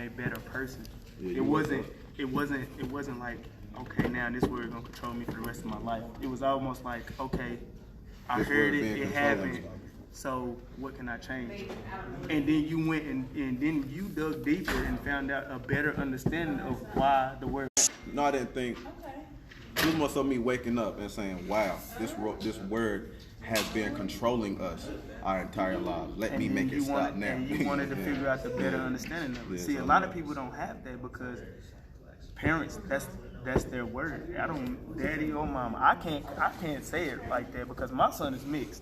a better person. Yeah, It wasn't like, okay, now this word gonna control me for the rest of my life. It was almost like, okay, I heard it happened. So what can I change? And then you went and then you dug deeper and found out a better understanding of why the word. No, I didn't think. It was more so me waking up and saying, "Wow, this word has been controlling us our entire lives. Let me make it stop now." And you wanted to figure out the better understanding of it. See, a lot of people don't have that because parents, that's their word. I don't, daddy or mama. I can't say it like that because my son is mixed.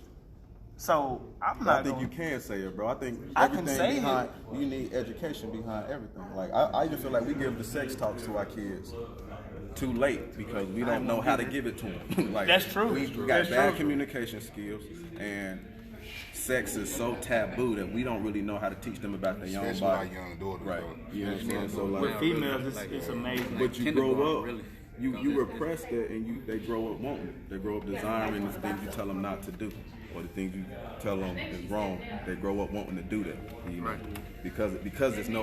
So I'm not. I think you can say it, bro. I think I can say behind you need education behind everything. Like I just feel like we give the sex talks to our kids too late because we don't know how to give it to them. Like that's true. We got bad communication skills, and sex is so taboo that we don't really know how to teach them about their young body. Young daughters, right? You know what I'm saying? So with like females, it's amazing. But you grow up. You repress that, and they grow up wanting. They grow up desiring the things you tell them not to do, or the things you tell them is wrong. They grow up wanting to do that, you know, because there's no.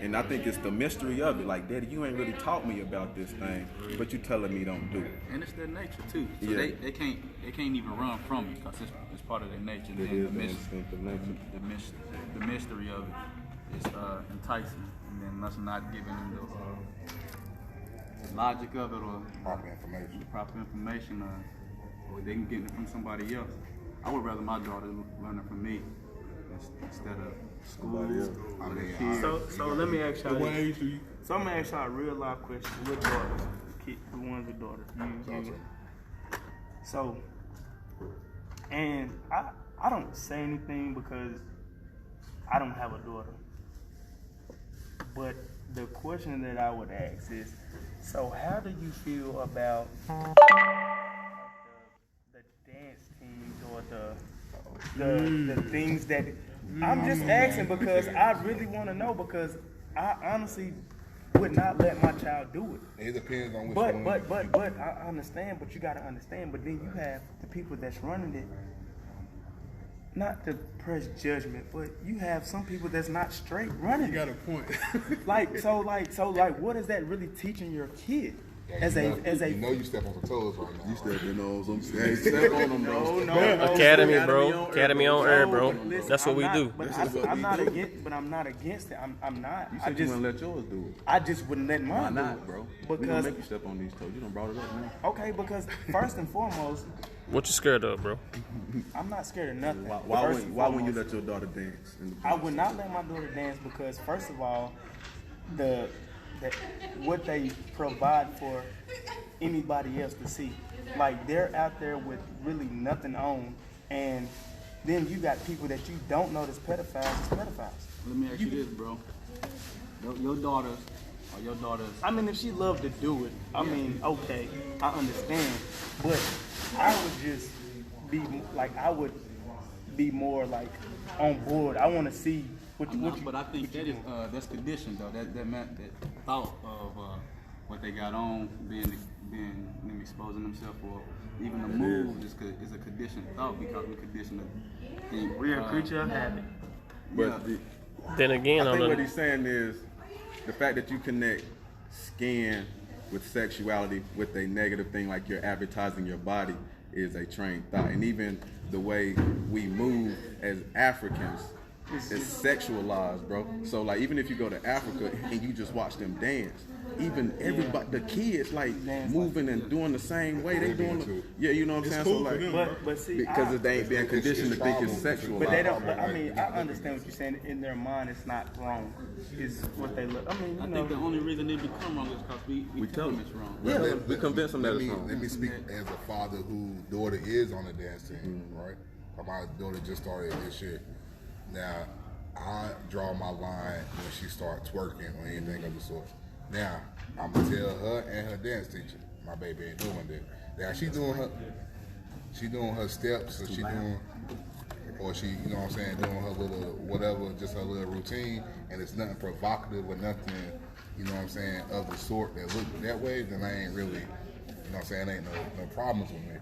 And I think it's the mystery of it. Like, Daddy, you ain't really taught me about this thing, but you telling me don't do it. And it's their nature too. So they can't even run from it because it's part of their nature. It is the instinct of nature. The mystery of it is enticing, and then us not giving them the logic of it or proper information, or they can get it from somebody else. I would rather my daughter learn it from me instead of school. So let me ask y'all. So I'm gonna ask y'all a real life question. With daughters, the ones with daughters. So, and I don't say anything because I don't have a daughter. But the question that I would ask is, so how do you feel about the dance teams or the things that I'm just asking because I really want to know because I honestly would not let my child do it. It depends on which one. But I understand, but you gotta understand. But then you have the people that's running it. Not to press judgment, but you have some people that's not straight running. You got a point. like, what is that really teaching your kid? You know you step on some toes right now. You stepping on some. Hey, step on them, bro. No. Academy, bro. Academy on air, bro. Listen, that's what we do. But I'm not against it. I'm not. You said you wouldn't let yours do it. I just wouldn't let mine. Why not, bro? Because we gonna make you step on these toes. You done brought it up, man. Okay, because first and foremost, what you scared of, bro? I'm not scared of nothing. Why wouldn't you let your daughter dance? I would not let my daughter dance because first of all, what they provide for anybody else to see. Like, they're out there with really nothing on, and then you got people that you don't know that's pedophiles. Let me ask you this, bro. Your daughters. I mean, if she loved to do it, I mean, okay, I understand. But I would just be like, I would be more like on board. I want to see what you. But I think that is that's conditioned though. That thought of what they got on, being them exposing themselves, or even the move is a conditioned thought because we conditioned to think. We're a creature of habit. But then again, I think what he's saying is the fact that you connect skin with sexuality with a negative thing like you're advertising your body is a trained thought. And even the way we move as Africans is sexualized, bro. So like even if you go to Africa and you just watch them dance, even everybody, the kids like moving and doing the same way they doing. You know what I'm saying? Cool so like, but see, because they ain't being conditioned to think it's sexual. But they don't. But I mean, I understand what you're saying. In their mind, it's not wrong. It's what they look. I mean, I think the only reason they become wrong is because we tell them it's wrong. Yeah, we convince them that it's wrong. Let me speak as a father whose daughter is on the dance team, right? My daughter just started this year. Now, I draw my line when she starts twerking or anything of the sort. Now, I'm gonna tell her and her dance teacher, my baby ain't doing that. Now she doing her steps, or she doing, or she, you know what I'm saying, doing her little whatever, just her little routine, and it's nothing provocative or nothing, you know what I'm saying, of the sort that look that way. Then I ain't really, you know what I'm saying, ain't no problems with me.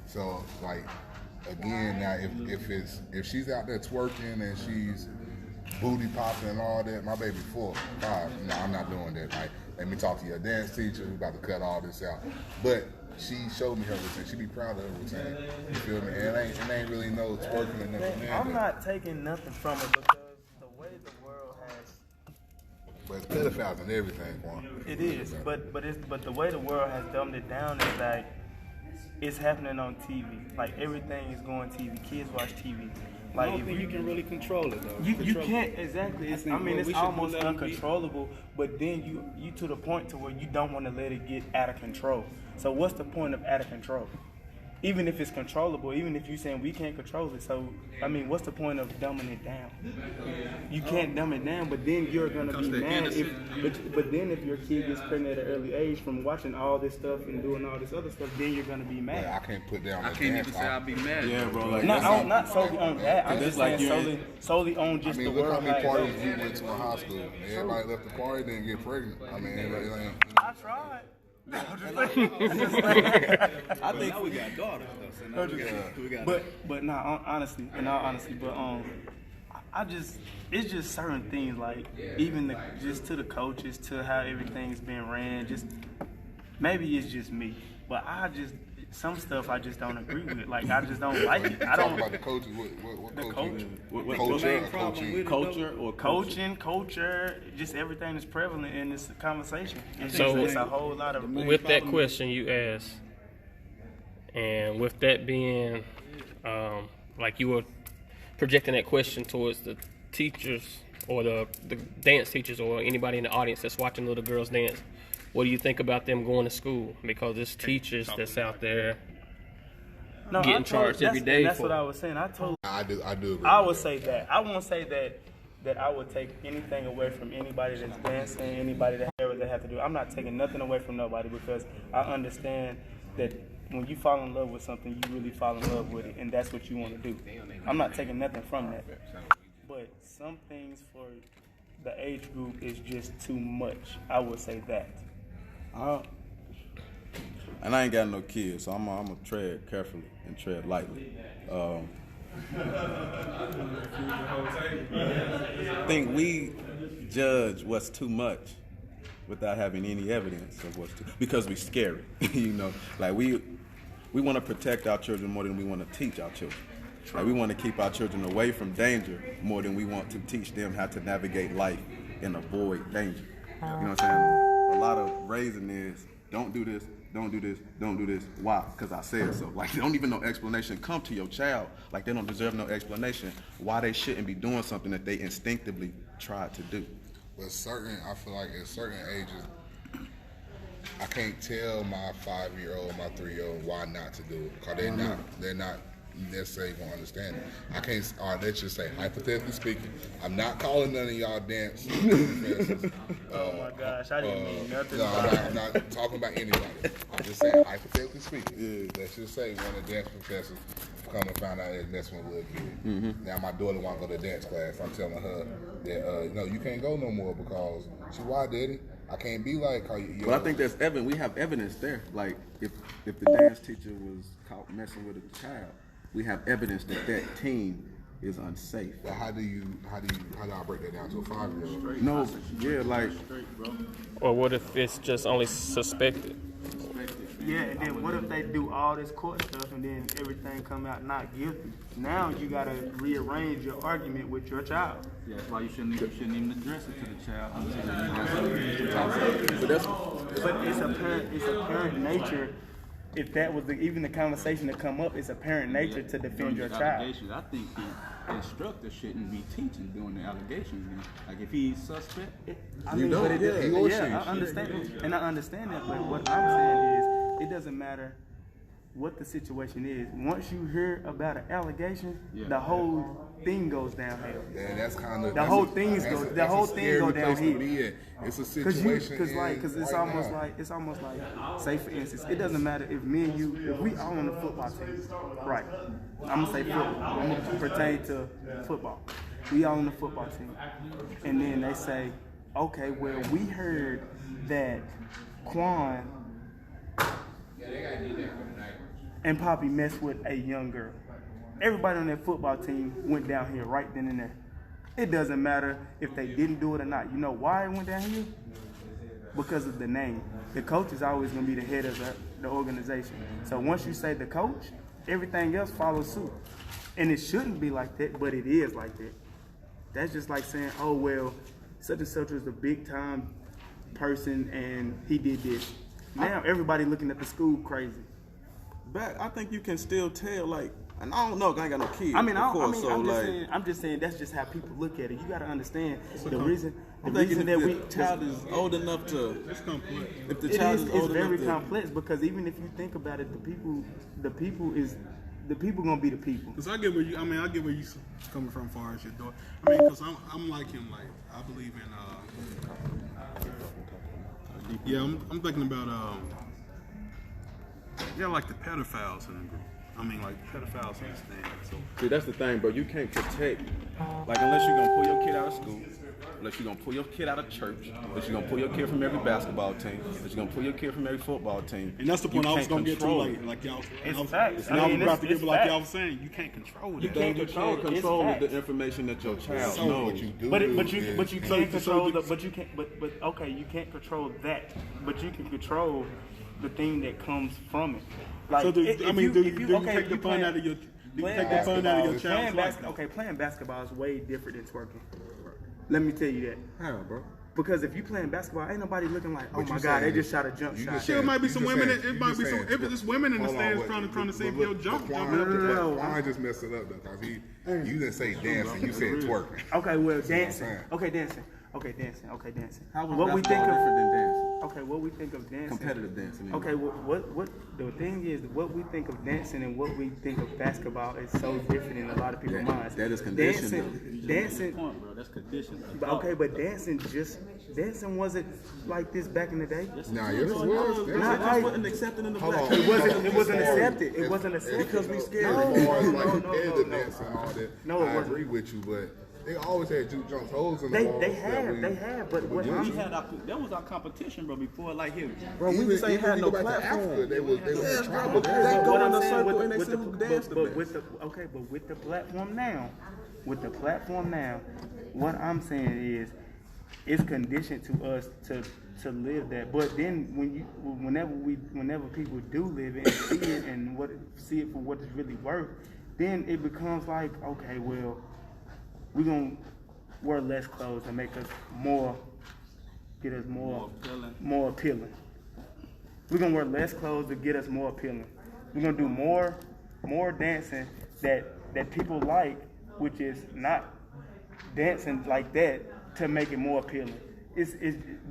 So like, again, now if she's out there twerking and she's booty popping and all that. My baby 4, 5. No, I'm not doing that. Like, let me talk to your dance teacher. We about to cut all this out. But she showed me her routine. She be proud of her routine. You feel me? And it ain't really no twerking or nothing. I'm not taking nothing from it because the way the world has. But it's pedophiles and everything, Quan. It is, but the way the world has dumbed it down is like it's happening on TV. Like everything is going TV. Kids watch TV. Like I don't think you can really control it though. You can't exactly. It's, I mean, we it's should almost let 'em be. uncontrollable. But then you to the point to where you don't want to let it get out of control. So what's the point of out of control? Even if it's controllable, even if you're saying we can't control it, so I mean, what's the point of dumbing it down? You can't dumb it down, but then you're gonna be mad if. But then if your kid gets pregnant at an early age from watching all this stuff and doing all this other stuff, then you're gonna be mad. I can't put down. I can't even say I'll be mad. Yeah, bro. Like, Not solely on that. I'm just like saying solely on I just mean, the look how world. many like, parties we went to in high school. Everybody left the party, didn't get pregnant. I mean, it ain't. I tried. I think we got daughters though. So now we got But nah, honestly, in all honesty, but it's just certain things like even just to the coaches, to how everything's been ran. Just maybe it's just me, but some stuff I just don't agree with. Like I just don't like it. I Talk don't. about the coaches. What The coach? coach. what Culture, main problem coaching. with it, culture or Coaching, culture, just everything that's prevalent in this conversation. So- It's a whole lot of. With that question you asked, and with that being, like you were projecting that question towards the teachers or the dance teachers or anybody in the audience that's watching little girls dance, what do you think about them going to school? Because there's teachers that's out there No, getting I told- charged every that's- day That's for what I was saying. I told. I do agree. I would say that. I won't say that I would take anything away from anybody that's dancing, anybody that whatever they have to do. I'm not taking nothing away from nobody because I understand that when you fall in love with something, you really fall in love with it, and that's what you want to do. I'm not taking nothing from that. But some things for the age group is just too much. I would say that. And I ain't got no kids, so I'm gonna tread carefully and tread lightly. I think we judge what's too much without having any evidence of what's too, because we scary, you know. Like we want to protect our children more than we want to teach our children. Like we want to keep our children away from danger more than we want to teach them how to navigate life and avoid danger. You know what I'm saying? A lot of raising is don't do this, don't do this, don't do this. Why? Because I said so. Like they don't even know explanation come to your child. Like they don't deserve no explanation why they shouldn't be doing something that they instinctively tried to do. But I feel like at certain ages, I can't tell my 5-year-old, my 3-year-old why not to do it. Because they're not necessarily going to understand it. I can't, or let's just say, hypothetically speaking, I'm not calling none of y'all dance professors. Oh my gosh, I didn't mean nothing. No, I'm not talking about anybody. I'm just saying, hypothetically speaking, let's just say one of the dance professors come and find out they're messing with a little kid. Now my daughter want to go to dance class. I'm telling her that, no, you can't go no more because why, Daddy? I can't be like how you. But I think there's evidence. We have evidence there. Like if the dance teacher was caught messing with a child, we have evidence that teen is unsafe. Well, how do I break that down to a 5-year-old? No, yeah, like or what if it's just only suspected? Yeah, and then what if they do all this court stuff and then everything come out not guilty? Now you gotta rearrange your argument with your child. Yeah, that's why you shouldn't even address it to the child until you But it's a parent nature. If that was even the conversation to come up, it's a parent nature to defend your child. Allegations, I think the instructor shouldn't be teaching during the allegations. Like if he's suspect, I mean, but I understand, and I understand that. But what I'm saying is, it doesn't matter what the situation is. Once you hear about an allegation, the whole thing goes downhill. And that's kind of The whole thing go downhill. It's a situation. Because it's almost like say for instance, it doesn't matter if me and you, if we all on the football team, right? I'm gonna say football. I'm gonna pertain to football. We all on the football team, and then they say, okay, well we heard that Quan and Poppy messed with a young girl. Everybody on that football team went down here right then and there. It doesn't matter if they didn't do it or not. You know why it went downhill? Because of the name. The coach is always going to be the head of the organization. So once you say the coach, everything else follows suit. And it shouldn't be like that, but it is like that. That's just like saying, oh, well, such and such was a big time person and he did this. Now everybody looking at the school crazy. Back, I think you can still tell, like, and I don't know, 'cause I ain't got no kids. I mean, I'm I'm just saying that's just how people look at it. You got to understand the reason that the child is old enough to. It's complex. If the It child is, is it's old very enough to, complex because even if you think about it, the people gonna be the people. Cause I get where you. I mean, I get where you coming from, far as your daughter. I mean, cause I'm like him. Like I believe in. Yeah, I'm thinking about yeah, like the pedophiles in the group. I mean, like pedophiles in this thing. So see, that's the thing, bro. You can't protect, like, unless you're gonna pull your kid out of school, unless you're gonna pull your kid out of church, unless you're gonna pull your kid from every basketball team, unless you're gonna pull your kid from every football team. and that's the point you I was can't gonna get to. control it. Like y'all. It's I was, facts. and I I mean, was about to it's give, like facts. y'all was saying, you can't control that. You can't control it. It's control facts. the information that your child So knows. what you do But is- you can't control but okay, you can't control that, but you can control the thing that comes from it. Like, So do you okay, take the fun out of your? Do you take the fun out of your child's life? Playing basketball is way different than twerking. Let me tell you that. How, bro? Because if you playing basketball, ain't nobody looking like, oh But my you God, they saying- just shot a jump you shot. just Sure, it might be You some just women. saying- It might you be just some. saying- If it's women in the Hold on, stands wait, trying to see if but you'll look, jump. Laquan- Laquan just messed it up though, cause you didn't say dancing, you said twerking. Okay, well, what I'm dancing. saying. Okay, dancing. Okay, dancing. Okay, dancing. How was what we think basketball of? different than dancing? Okay, what we think of dancing. Competitive dancing. Okay, what the thing is, what we think of dancing and what we think of basketball is so different in a lot of people's minds. That is conditioned, Dancing, Point, bro. That's conditioned. but okay, but dancing wasn't like this back in the day. Nah, yes, it was. Not It like- wasn't accepted in the Hold black on. community. It wasn't accepted. It wasn't accepted because we scared. No, As far as like no, competitive no. dancing and all that, No, it I wasn't. agree with you, but they always had juke jumps holes in the They walls. they have, but what We I'm had that was our competition, bro. Before like here. Bro, we just ain't had no Africa, platform. they was Yes, trying bro, to but they But go what in I'm the saying circle with and they the- say who danced the but with the platform now, what I'm saying is, it's conditioned to us to live that. But then whenever people do live it and see it and see it for what it's really worth, then it becomes like, okay, well, we're gonna wear less clothes and make us get us more appealing. We're gonna wear less clothes to get us more appealing. We're gonna do more dancing that people like, which is not dancing like that to make it more appealing.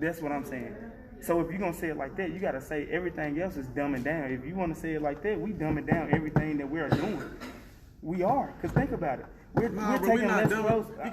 That's what I'm saying. So if you're gonna say it like that, you gotta say everything else is dumbing down. If you wanna say it like that, we dumbing down everything that we're doing. We are, cause think about it. We're taking less clothes. We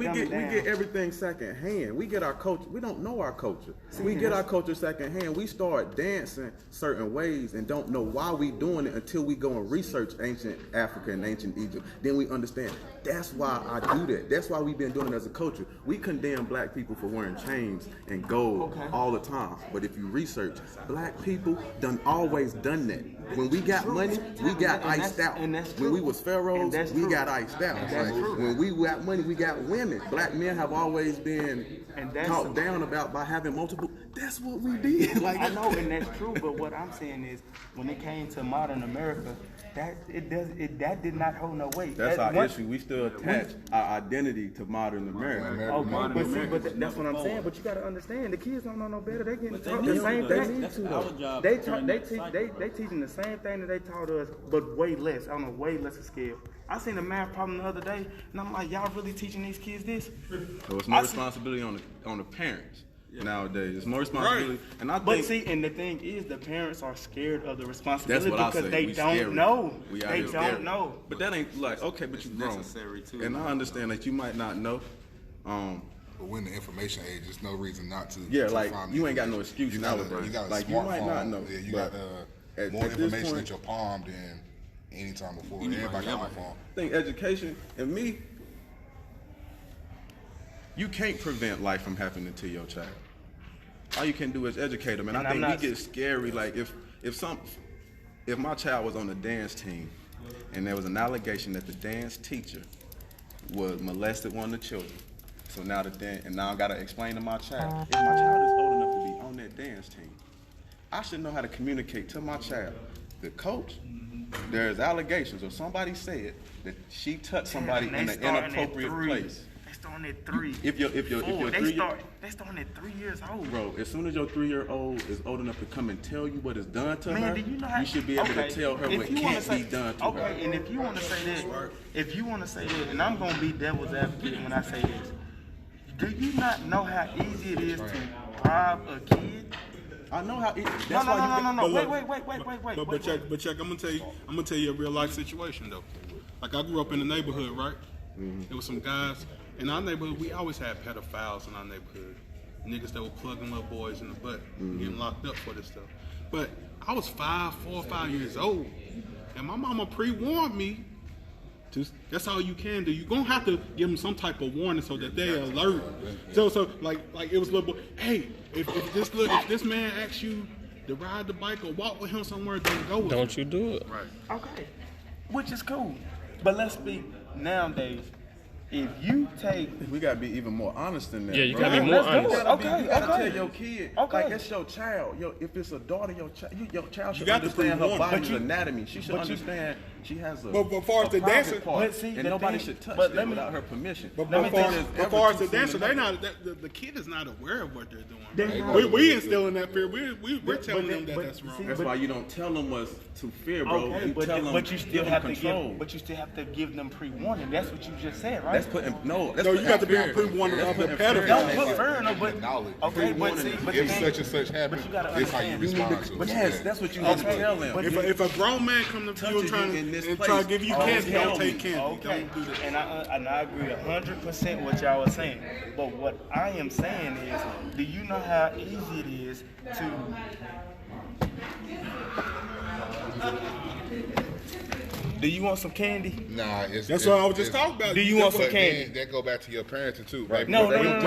get everything second hand. We get our culture. We don't know our culture. We get our culture second hand. We start dancing certain ways and don't know why we doing it until we go and research ancient Africa and ancient Egypt. Then we understand. That's why I do that. That's why we've been doing it as a culture. We condemn black people for wearing chains and gold all the time. But if you research, black people always done that. When we got money, we got iced out. When we was pharaohs, we got iced out. Like, when we got money, we got women. Black men have always been talked down about by having multiple. That's what we did. Like, I know, and that's true. But what I'm saying is, when it came to modern America, that did not hold no weight. That's our issue. We still attach our identity to modern America. Oh, but that's what I'm saying. But you gotta understand, the kids don't know no better. They getting taught the same thing. That's our job. They teaching the same thing that they taught us, but way less on a way lesser scale. I seen a math problem the other day, and I'm like, y'all really teaching these kids this? So it's more responsibility on the parents nowadays. It's more responsibility, and I think. But see, and the thing is, the parents are scared of the responsibility That's what I because say. they don't know. We out They here don't scary. know. But that ain't like okay, but you grown. necessary too. And I understand that you might not know. But when the information age, there's no reason not to. Yeah, to like find you ain't got information. no excuse You got nowadays. You got a Like smartphone. you might not know. Yeah, you but got at more this information point, at your palm than any time before. Anybody Everybody got ever a phone. I think education and me, you can't prevent life from happening to your child. All you can do is educate them, and I think we get scary. Like if my child was on the dance team, and there was an allegation that the dance teacher was molested one of the children. So now now I gotta explain to my child, if my child is old enough to be on that dance team, I should know how to communicate to my child. The coach, there's allegations, or somebody said that she touched somebody in an inappropriate place. They starting at 3. If you're 3 they starting at 3 years old. Bro, as soon as your 3-year-old is old enough to come and tell you what is done to her, Do you know how, you should be able to tell her what can't be done to her. Okay, and if you want to say that, and I'm gonna be devil's advocate when I say this, do you not know how easy it is to rob a kid? I know how. No. Wait. But check. I'm gonna tell you a real life situation though. Like I grew up in the neighborhood, right? There was some guys in our neighborhood. We always had pedophiles in our neighborhood. Niggas that were plugging little boys in the butt, getting locked up for this stuff. But I was 4 or 5 years old, and my mama pre-warned me. That's all you can do. You're gonna have to give them some type of warning so that they alert. So like it was little boy. Hey, if this man asks you to ride the bike or walk with him somewhere, then go with him. Don't you do it? Right. Okay, which is cool. But let's be nowadays. If you take, we gotta be even more honest than that. Yeah, you bro. gotta be more let's do honest. it. You gotta tell your kid, Okay. like it's your child. If it's a daughter, your child should got to understand her pre-warn, body's anatomy. She should understand she has a. But far as the private dancer- part, But see, and the nobody thing- should touch but it let me- without her permission. But Let me far tell you- as the dancer, they not the kid is not aware of what they're doing. They Right? not. We instilling that fear. We're telling them that but that's wrong. see, That's why you don't tell them what's to fear, bro. okay, You tell them, but you still give them have control. but you still have to give them pre-warning. That's what you just said, right? That's putting No, you got to be pre-warning of the Don't pedophile. put fair enough, but Knowledge. okay, but see, but the If thing- such and such happens, you gotta this how you understand. respond to it. Yes, that's what you need to Okay, tell them. but If a grown man come to you Touches and trying you in this to place. try to give you Oh, candy, tell don't me. take candy. Okay, Don't do that. and I agree 100% what y'all are saying. But what I am saying is, do you know how easy it is to? Do you want some candy? Nah, That's what I was just talking about. Do you want some But candy? then that go back to your parenting too, right? No. Where you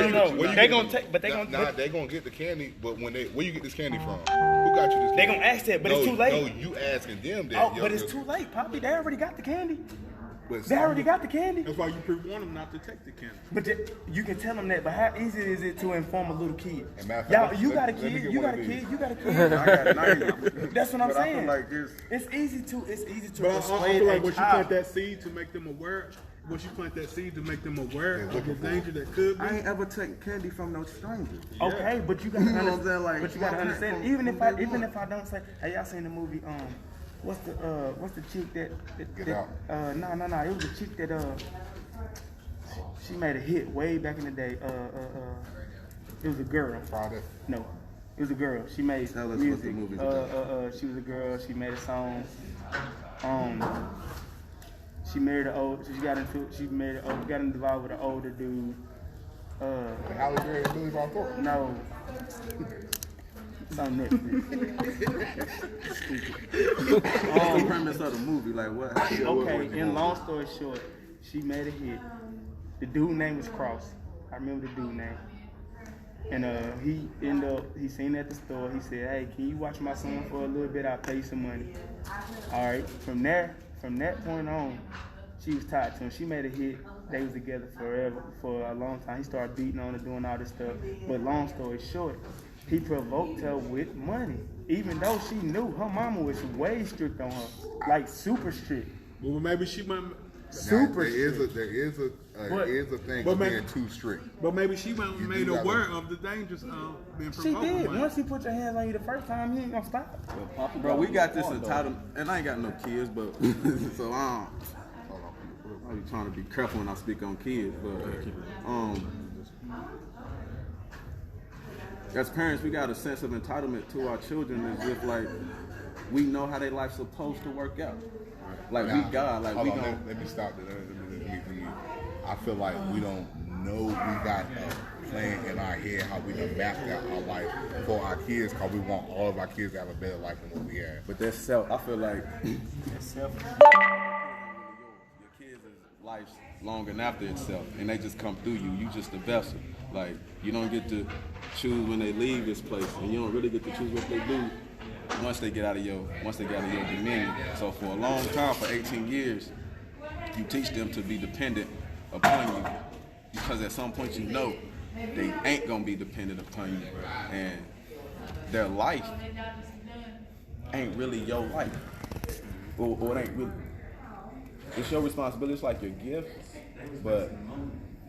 They get gonna the- take, but they gonna. Nah, they gonna get the candy, but where you get this candy from? Who got you this candy? They gonna ask that, but it's too late. No, you asking them that. Oh, but it's too late, Poppy. They already got the candy. But They already got the candy. That's why you pre-warn them not to take the candy. But you can tell them that. But how easy is it to inform a little kid? And matter of Y'all, fact, you got a let me kid. get You one got a of kid. these. You got a kid. I got it. Now That's what I'm But I feel saying. like this. It's easy to But I persuade feel like a once you child. plant that seed to make them aware, once you plant that seed to make them aware of the danger that could be. I ain't ever taken candy from no stranger. Okay, but you gotta You know what I'm understand. saying? Like, But you gotta my understand. parents Even from if I don't say, hey, y'all seen the movie? What's the chick that? Get Out. No. It was a chick that she made a hit way back in the day. It was a girl. Friday. No, it was a girl. She made Tell us what music. the movie's about. She was a girl. She made a song. She married an old. She got involved with an older dude. Halle Berry and Billy Bob Thornton. No. It's on Netflix. What's the premise of the movie? Like what? Okay, in long story short, she made a hit. The dude name was Cross. I remember the dude name. And he seen it at the store. He said, hey, can you watch my son for a little bit? I'll pay you some money. All right. From that point on, she was tied to him. She made a hit. They was together forever, for a long time. He started beating on her, doing all this stuff. But long story short, he provoked her with money. Even though she knew her mama was way strict on her. Like super strict. Well, maybe she might. Super There is strict. a thing But of maybe- being too strict. But maybe she might You made do gotta- aware of the dangers of being She provoked. did. by it. Once he put your hands on you the first time, he ain't gonna stop. Bro, we got this entitled, and I ain't got no kids, but so I be trying to be careful when I speak on kids, but as parents, we got a sense of entitlement to our children, as if like we know how their life's supposed to work out. Like we God, like Hold we on, gon' let me stop there. I feel like we don't know we got a plan in our head how we done mapped out our life for our kids, because we want all of our kids to have a better life than what we have. But that's self. I feel like your kids' life's longer than after itself, and they just come through you. You just a vessel. Like you don't get to choose when they leave this place, and you don't really get to choose what they do once they get out of your dominion. So for a long time, for 18 years, you teach them to be dependent upon you, because at some point you know they ain't gonna be dependent upon you, and their life ain't really your life, or it ain't really. It's your responsibility. It's like your gift, but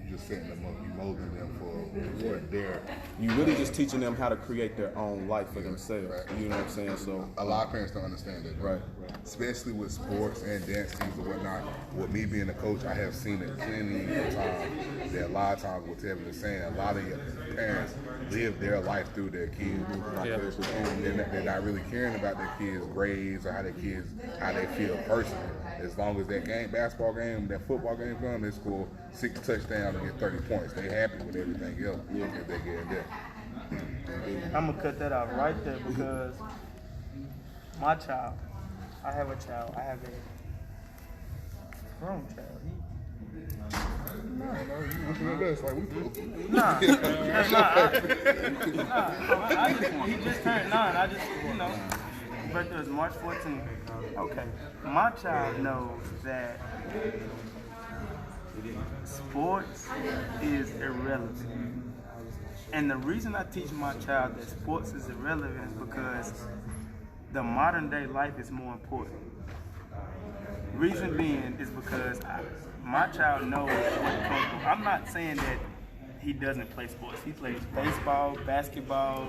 You just setting them up, you molding them for their. you really just teaching them how to create their own life for themselves. Right. You know what I'm saying? So A lot of parents don't understand that. Right. Especially with sports and dance teams and whatnot. With me being a coach, I have seen it plenty of times that a lot of times what Tevin is saying, a lot of your parents live their life through their kids. Yeah. And they're not really caring about their kids' grades or how they feel personally. As long as that basketball game, that football game comes, they score 6 touchdowns and get 30 points. They happy with everything else if they get in there. I'm gonna cut that out right there because my child, I have a grown child. He just turned 9. I just, birthday was March 14th. Okay, my child knows that sports is irrelevant. And the reason I teach my child that sports is irrelevant is because the modern day life is more important. Reason being is because my child knows what comes through. I'm not saying that he doesn't play sports. He plays baseball, basketball,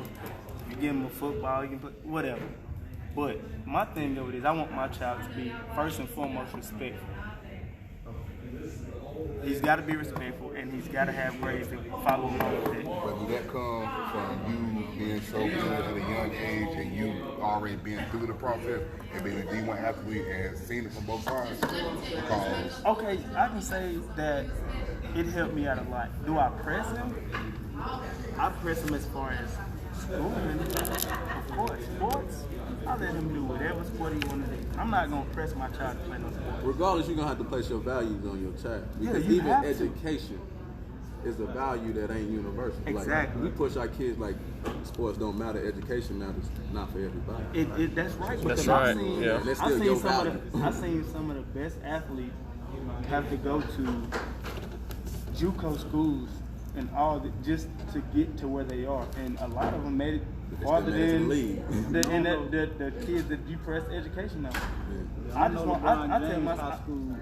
you give him a football, you can play whatever. But my thing of it is I want my child to be first and foremost respectful. He's got to be respectful, and he's got to have grades that follow along with it. But does that come from you being so good at a young age and you already been through the process and being a D1 athlete and seen it from both sides? Because Okay, I can say that it helped me out a lot. Do I press him? I press him as far as schooling. Of course, sports, I let him do whatever sport he want to do. I'm not going to press my child to play no sport. regardless, you're gonna have to place your values on your child, because you even have to. education is a value that ain't universal. Exactly. Like, we push our kids like sports don't matter, education matters, not for everybody. That's right. That's Because right, I've seen, yeah. That's I've still seen your some value. I've seen some of the best athletes have to go to JUCO schools and all just to get to where they are, and a lot of them made it farther made it to the than league. the kids that you press education on. I know LeBron I tell James my high school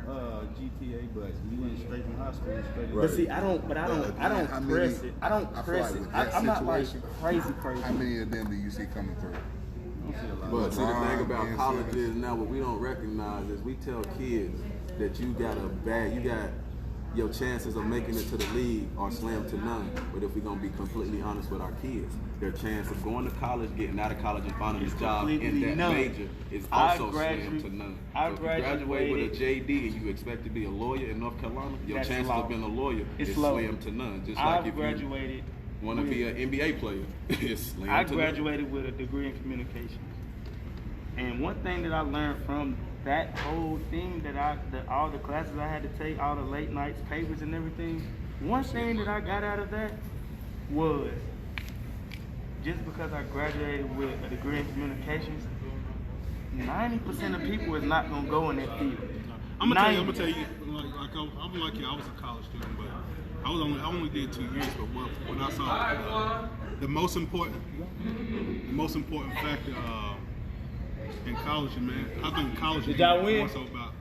GPA, but he went straight from high school straight. But see, I don't How many- press it. I don't I feel press like it. with that I'm not like situation, crazy. how many of them do you see coming through? But see, the LeBron, thing about Ben college Simmons. is now what we don't recognize is we tell kids that you got your chances of making it to the league are slim to none. But if we're gonna be completely honest with our kids, their chance of going to college, getting out of college, and finding a job in completely that none. major is I also slim to none. I So if you graduate with graduated- a JD and you expect to be a lawyer in North Carolina, your That's chances low. of being a lawyer It's is low. slim to none. Just I've like if graduated. you want to be an NBA player, it's slim I to none. graduated with a degree in communications, and one thing that I learned from that whole thing that all the classes I had to take, all the late nights, papers, and everything. One thing that I got out of that was just because I graduated with a degree in communications, 90% of people is not gonna go in that field. I'm gonna tell you, I'm like you. I was a college student, but I only did 2 years. But when I saw the most important factor in college, man, I think college is y'all win? more so about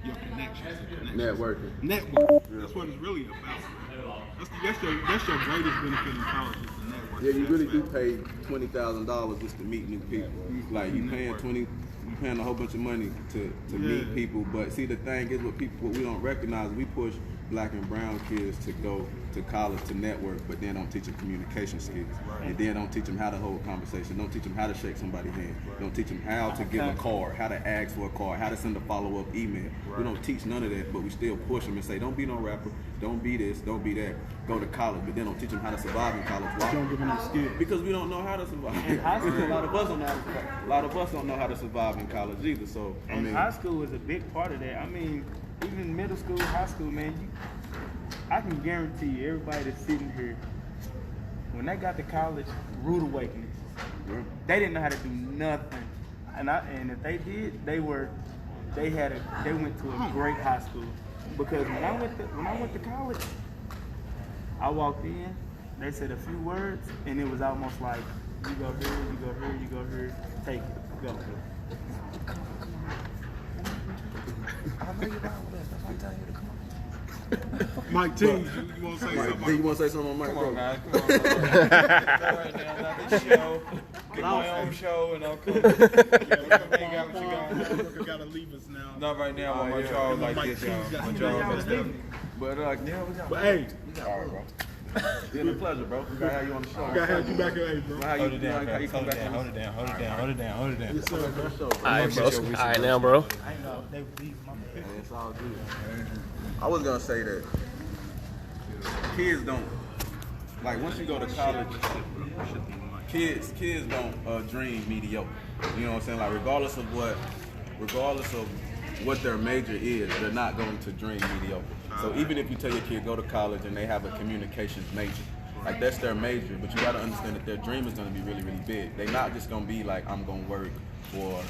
your connections. Networking. Network. That's what it's really about. That's your greatest benefit in college is the network. Yeah, you really do pay $20,000 just to meet new people. Like you paying a whole bunch of money to meet people. But see, the thing is, what we don't recognize, we push black and brown kids to go to college to network, but then don't teach them communication skills, and then don't teach them how to hold a conversation, don't teach them how to shake somebody's hand, don't teach them how to give a card, how to ask for a card, how to send a follow-up email. We don't teach none of that, but we still push them and say, don't be no rapper, don't be this, don't be that, go to college, but then don't teach them how to survive in college. Why? Don't give them the skill. Because we don't know how to survive. high school- A lot of us don't know how to survive. A lot of us don't know how to survive in college either. So I mean, high school is a big part of that. I mean, even middle school, high school, man, I can guarantee you, everybody that's sitting here, when they got to college, rude awakenings. They didn't know how to do nothing, and if they did, they went to a great high school. Because when I went to college, I walked in, they said a few words, and it was almost like, you go here, you go here, you go here, take it, go. Mike T, you want to say something? You want to say something on Mike? Come on, guys. Come on. Right now, not this show. Get my own show, and I'll come. Hang out with you guys. You gotta leave us now. Not right now. I want my y'all like this, y'all. I want y'all messed up. But But hey, all right, bro. It's been a pleasure, bro. We gotta have you on the show. gotta have you back here, bro. How you Hold it down, how you come hold it back down, on hold it down, hold it down, hold it down, hold it down. Yes, sir, bro. All right, bro. All right, now, bro. It's all good. I was gonna say that kids don't like once you go to college. Kids don't dream mediocre. You know what I'm saying? Like regardless of what their major is, they're not going to dream mediocre. So even if you tell your kid go to college and they have a communications major, like that's their major, but you got to understand that their dream is going to be really, really big. They're not just going to be like, I'm going to work for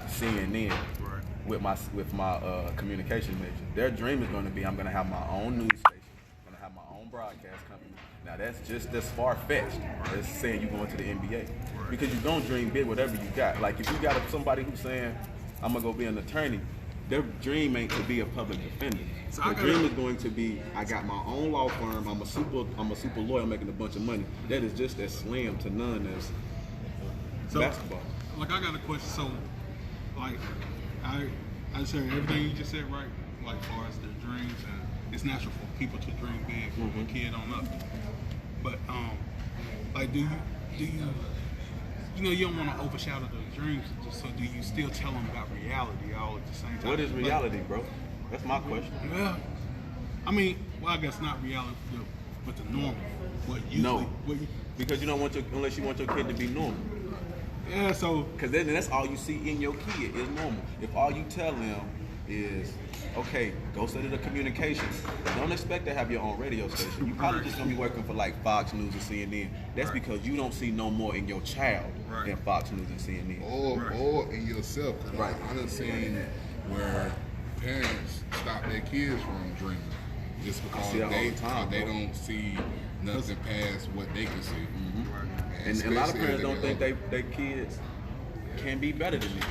CNN with my communication major. Their dream is going to be, I'm going to have my own news station, I'm going to have my own broadcast company. Now that's just as far-fetched as saying you're going to the NBA. Because you don't dream big whatever you got. Like if you got somebody who's saying, I'm going to go be an attorney, their dream ain't to be a public defender. So Their dream is going to be, I got my own law firm, I'm a super lawyer making a bunch of money. That is just as slim to none as basketball. Like I got a question. So, like, I said everything you just said, right? Like, as far as their dreams, and it's natural for people to dream big from a kid on up. But, like, do you know, you don't want to overshadow those dreams. So, do you still tell them about reality all at the same time? What is reality, bro? That's my question. Well, I mean, I guess not reality, but the normal. What usually, No, because you don't want unless you want your kid to be normal. Yeah, so Because then that's all you see in your kid is normal. If all you tell them is, okay, go study the communications. Don't expect to have your own radio station. You probably just gonna be working for like Fox News and CNN. That's because you don't see no more in your child than Fox News and CNN. Or in yourself. Right. I done seen where parents stop their kids from dreaming just because see that all the time, they bro. don't see nothing past what they can see. And a lot of parents don't think their kids can be better than them.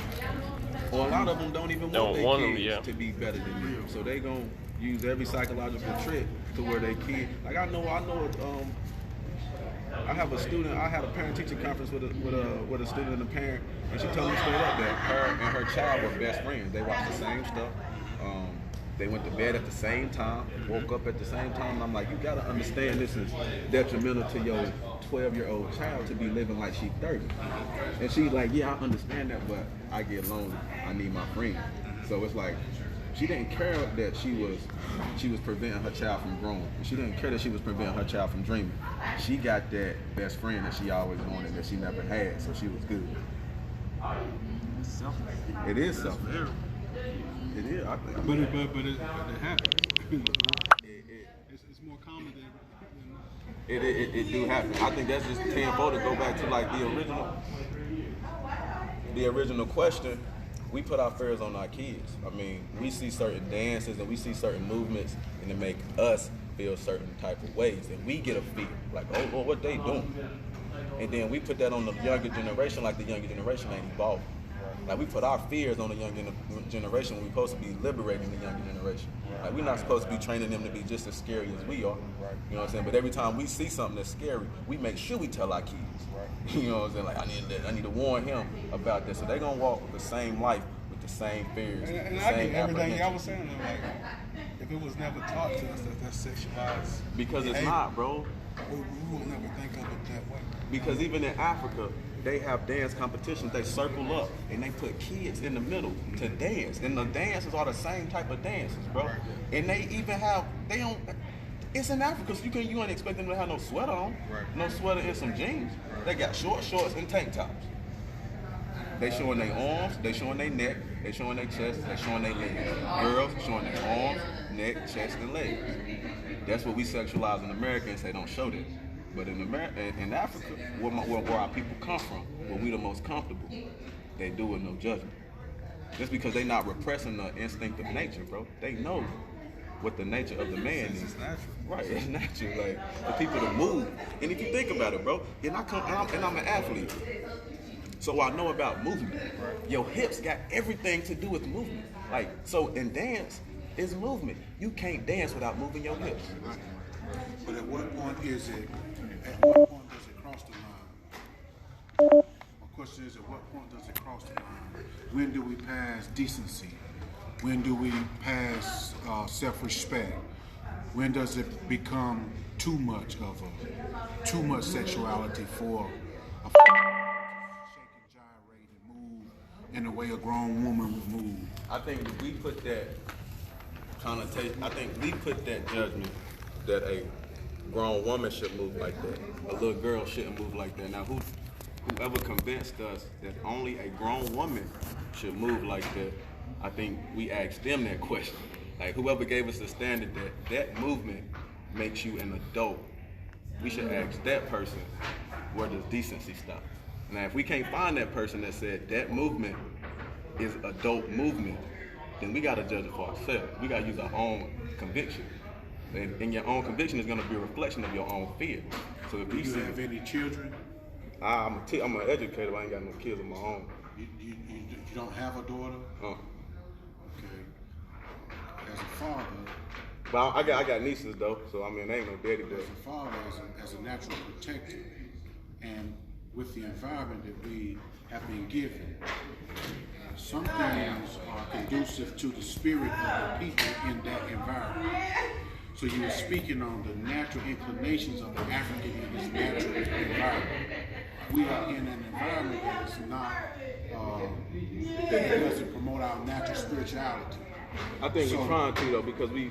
Or a lot of them don't even want their kids to be better than them. So they gonna use every psychological trick to where their kid. Like I know. I have a student. I had a parent-teacher conference with a student and a parent, and she told me straight up that her and her child were best friends. They watched the same stuff. They went to bed at the same time, woke up at the same time. And I'm like, you gotta understand this is detrimental to your 12-year-old child to be living like she's 30. And she's like, yeah, I understand that, but I get lonely. I need my friend. So it's like, she didn't care that she was preventing her child from growing. She didn't care that she was preventing her child from dreaming. She got that best friend that she always wanted that she never had, so she was good. It is selfish. It is, I think. But it happens. It's more common than It do happen. I think that's just tenfold to go back to like the original question. We put our fears on our kids. I mean, we see certain dances and we see certain movements, and it make us feel certain type of ways, and we get a fear like, oh, well, what they doing? And then we put that on the younger generation, like the younger generation ain't evolving. Like we put our fears on the younger generation when we're supposed to be liberating the younger generation. Like we're not supposed to be training them to be just as scary as we are. You know what I'm saying? But every time we see something that's scary, we make sure we tell our kids. You know what I'm saying? Like I need to warn him about this. So they're gonna walk the same life with the same fears, and the I same get everything y'all apprehensions. was saying. Like, if it was never taught to us that that's sexualized, Because it's behavior, not, bro. we would never think of it that way. Because even in Africa, they have dance competitions. They circle up and they put kids in the middle to dance. And the dances are the same type of dances, bro. And they even have, it's in Africa, so you ain't expect them to have no sweater on. No sweater and some jeans. They got short shorts and tank tops. They showing their arms, they showing their neck, they showing their chest, they showing their legs. Girls showing their arms, neck, chest, and legs. That's what we sexualize in America and say don't show that. But in Africa, where our people come from, where we the most comfortable, they do it no judgment. Just because they not repressing the instinct of nature, bro. They know what the nature of the man is. It's natural. Right, it's natural, like for people to move. And if you think about it, bro, and I'm an athlete, so I know about movement. Your hips got everything to do with movement. Like, so in dance, it's movement. You can't dance without moving your hips. Right. But at what point does it cross the line? My question is, at what point does it cross the line? When do we pass decency? When do we pass self-respect? When does it become too much sexuality for a shake and gyrate and move in the way a grown woman would move? I think we put that connotation, I think we put that judgment that a grown woman should move like that. A little girl shouldn't move like that. Now, whoever convinced us that only a grown woman should move like that, I think we asked them that question. Like, whoever gave us the standard that movement makes you an adult, we should ask that person, where does decency stop? Now, if we can't find that person that said that movement is adult movement, then we gotta judge it for ourselves. We gotta use our own conviction. And your own conviction is gonna be a reflection of your own fear. So if Do you have any children? I'm an educator, but I ain't got no kids of my own. You don't have a daughter? Okay. As a father, But I got nieces though, so I mean, they ain't no daddy, but as a father, as a natural protector, and with the environment that we have been given, some things are conducive to the spirit of the people in that environment. So you were speaking on the natural inclinations of the African in his natural environment. We are in an environment that is not, that doesn't promote our natural spirituality. I think we're trying to though, because we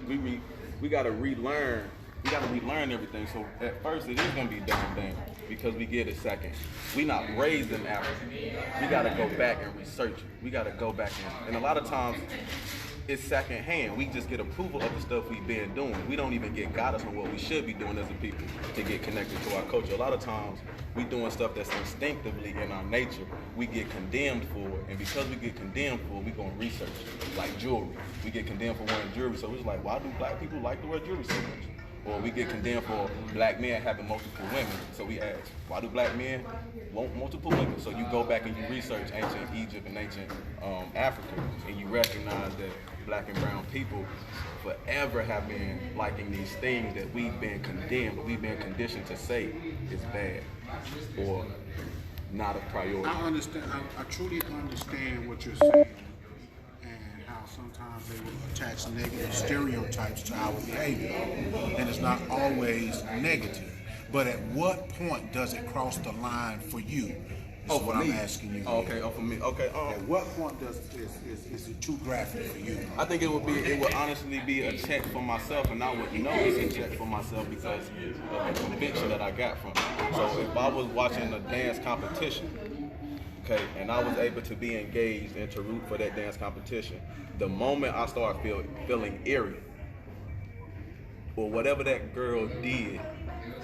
gotta relearn. We gotta relearn everything. So at first it is gonna be dumb because we get it second. We not raised in Africa. We gotta go back and research it. We gotta go back and a lot of times it's second hand. We just get approval of the stuff we've been doing. We don't even get guidance on what we should be doing as a people to get connected to our culture. A lot of times we doing stuff that's instinctively in our nature. We get condemned for it, and because we get condemned for it, we go and research it. Like jewelry. We get condemned for wearing jewelry, so it's like, why do black people like to wear jewelry so much? Or we get condemned for black men having multiple women. So we ask, why do black men want multiple women? So you go back and you research ancient Egypt and ancient Africa, and you recognize that black and brown people forever have been liking these things that we've been condemned, we've been conditioned to say is bad or not a priority. I understand. I truly understand what you're saying, and how sometimes they will attach negative stereotypes to our behavior, and it's not always negative. But at what point does it cross the line for you? Is what I'm asking you. Okay, for me. Okay. At what point is it too graphic for you? I think it would honestly be a check for myself, and I would know it's a check for myself because of the conviction that I got from it. So if I was watching a dance competition, okay, and I was able to be engaged and to root for that dance competition, the moment I start feeling eerie, or whatever that girl did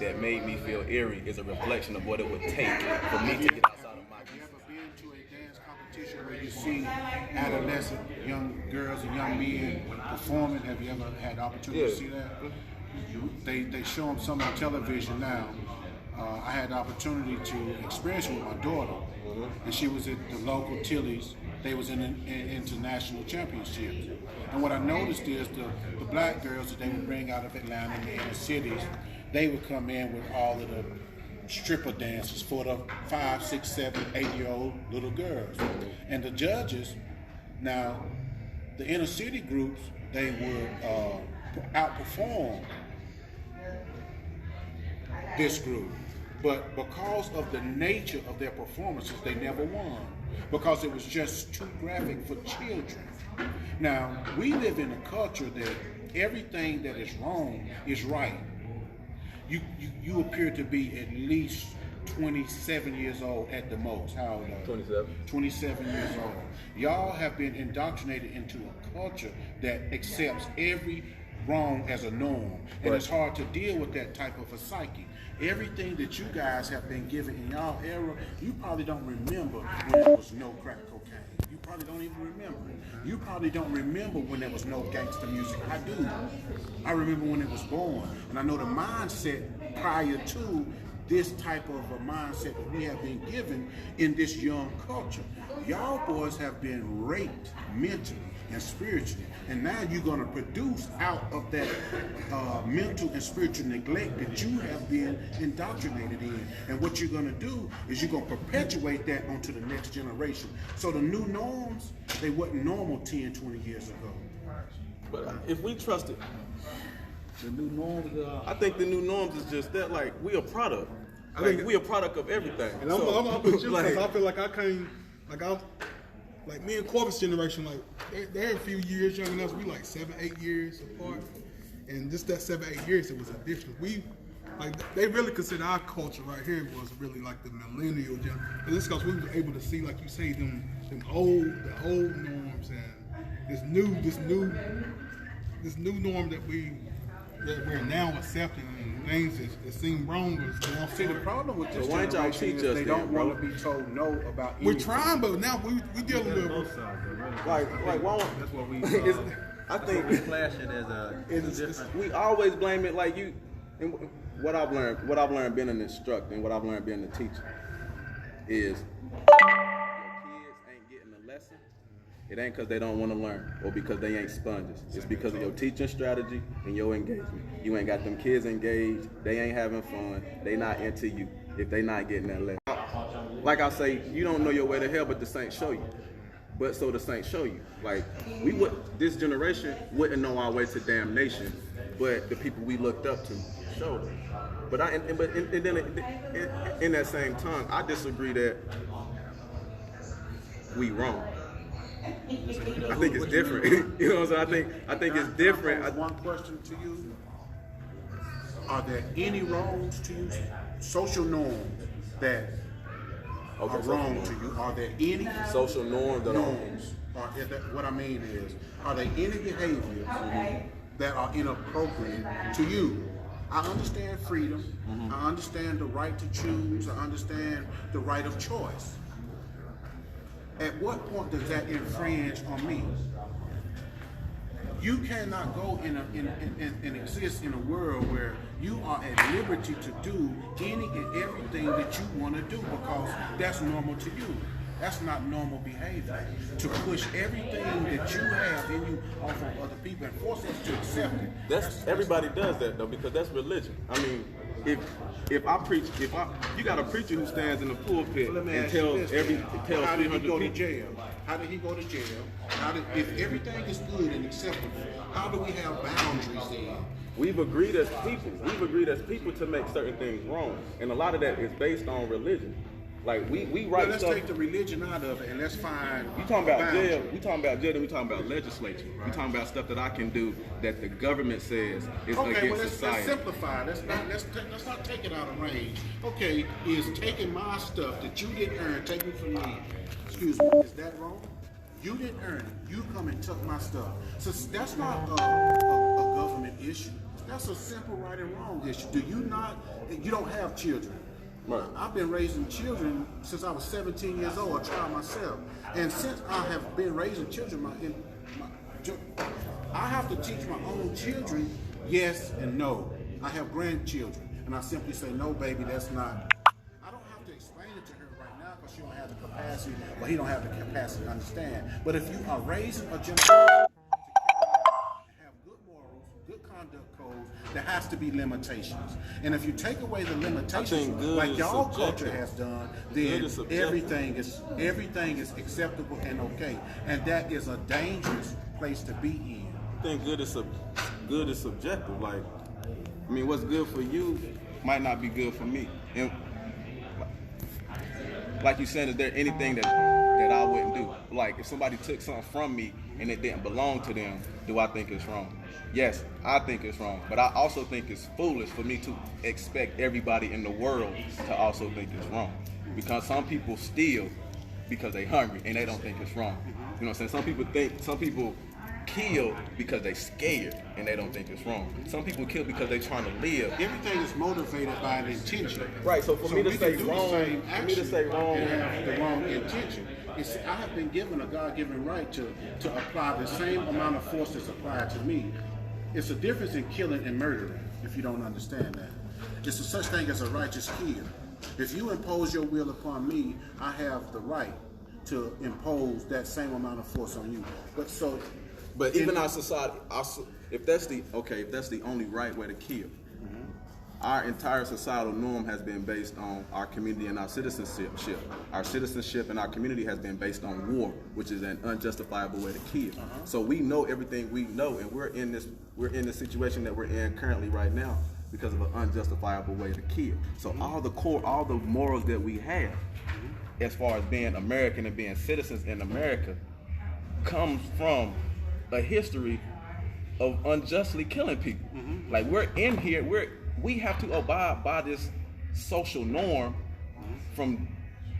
that made me feel eerie is a reflection of what it would take for me to get outside of my Have you ever been to a dance competition where you see adolescent young girls and young men performing? Have you ever had the opportunity to see that? They show them some on television now. I had the opportunity to experience it with my daughter, and she was at the local Tilly's. They was in international championships. And what I noticed is the black girls that they would bring out of Atlanta and the inner cities, they would come in with all of the stripper dances for the 5, 6, 7, 8-year-old little girls. And the judges, now the inner city groups, they would outperform this group. But because of the nature of their performances, they never won. Because it was just too graphic for children. Now, we live in a culture that everything that is wrong is right. You appear to be at least 27 years old at the most. How old are you? 27. 27 years old. Y'all have been indoctrinated into a culture that accepts every wrong as a norm. And it's hard to deal with that type of a psyche. Everything that you guys have been given in y'all era, you probably don't remember when there was no crack cocaine. You probably don't even remember it. You probably don't remember when there was no gangster music. I do. I remember when it was born. And I know the mindset prior to this type of a mindset that we have been given in this young culture. Y'all boys have been raped mentally and spiritually, and now you're going to produce out of that mental and spiritual neglect that you have been indoctrinated in. And what you're going to do is you're going to perpetuate that onto the next generation. So the new norms, they wasn't normal 10, 20 years ago. But if we trust it, The new norms. I think the new norms is just that, like, we a product. I think we a product of everything. And I'm with you because I feel like I came, like me and Corvus generation, like they're a few years younger than us. We like 7, 8 years apart, and just that 7, 8 years, it was a difference. We, like, they really consider our culture right here was really like the millennial generation. And it's because we were able to see, like you say, the old norms and this new norm that we're now accepting, and things that seem wrong is now. See, the problem with this So why don't y'all generation teach is us they then, don't bro? want to be told no about We're anything. trying, but now we dealing with. Like, why don't, That's what we. I think we clash it as a different. we always blame it like you. And what I've learned being an instructor and what I've learned being a teacher is your kids ain't getting a lesson. It ain't because they don't want to learn or because they ain't sponges. It's because of your teaching strategy and your engagement. You ain't got them kids engaged. They ain't having fun. They not into you if they not getting that lesson. Like I say, you don't know your way to hell, but the saints show you. But so the saints show you. Like, this generation wouldn't know our way to damnation, but the people we looked up to showed us. But then in that same time, I disagree that we wrong. I think it's different. You know what I'm saying? I think it's different. One question to you: are there any wrongs to you, social norms that are wrong to you? Are there any Social norms that norms? What I mean is, are there any behaviors that are inappropriate to you? I understand freedom. I understand the right to choose. I understand the right of choice. At what point does that infringe on me? You cannot go and exist in a world where you are at liberty to do any and everything that you want to do because that's normal to you. That's not normal behavior. To push everything that you have in you off of other people and force us to accept it. Everybody does that though, because that's religion. I mean, if you got a preacher who stands in the pulpit Let me and ask you tells this, how did he 300 go to people. jail? How did he go to jail? If everything is good and acceptable, how do we have boundaries then? We've agreed as people to make certain things wrong, and a lot of that is based on religion. Like we Well, write let's stuff. take the religion out of it and let's find. You talking about boundaries. jail? We talking about jail, and we talking about legislature. We talking about stuff that I can do that the government says is Okay, against well let's society. simplify. Let's not take it out of range. Okay, is taking my stuff that you didn't earn, taking from me. Excuse me, is that wrong? You didn't earn it. You come and took my stuff. So that's not a government issue. That's a simple right and wrong issue. You don't have children. Right. I've been raising children since I was 17 years old, a child myself. And since I have been raising children, I have to teach my own children yes and no. I have grandchildren, and I simply say, no, baby, that's not. I don't have to explain it to her right now because she don't have the capacity, or he don't have the capacity to understand. But if you are raising a generation to have good morals, good conduct codes, there has to be limitations. And if you take away the limitations, good like is y'all subjective. culture has done, Good then is subjective. everything is acceptable and okay. And that is a dangerous place to be in. I think good is subjective. Like, I mean, what's good for you might not be good for me. And like you said, is there anything that I wouldn't do? Like, if somebody took something from me and it didn't belong to them, do I think it's wrong? Yes, I think it's wrong. But I also think it's foolish for me to expect everybody in the world to also think it's wrong. Because some people steal because they're hungry and they don't think it's wrong. You know what I'm saying? Some people kill because they scared and they don't think it's wrong. Some people kill because they trying to live. Everything is motivated by an intention. Right, so for me to we say can do wrong, the same for me to say action wrong, and have the wrong intention. I have been given a God-given right to apply the same amount of force that's applied to me. It's a difference in killing and murdering, if you don't understand that. It's a such thing as a righteous kill. If you impose your will upon me, I have the right to impose that same amount of force on you. But even our society, if that's the only right way to kill, our entire societal norm has been based on our community and our citizenship. Our citizenship and our community has been based on war, which is an unjustifiable way to kill. So we know everything we know, and we're in this situation that we're in currently right now because of an unjustifiable way to kill. So all the morals that we have, as far as being American and being citizens in America, comes from a history of unjustly killing people. Like, we're in here, we have to abide by this social norm from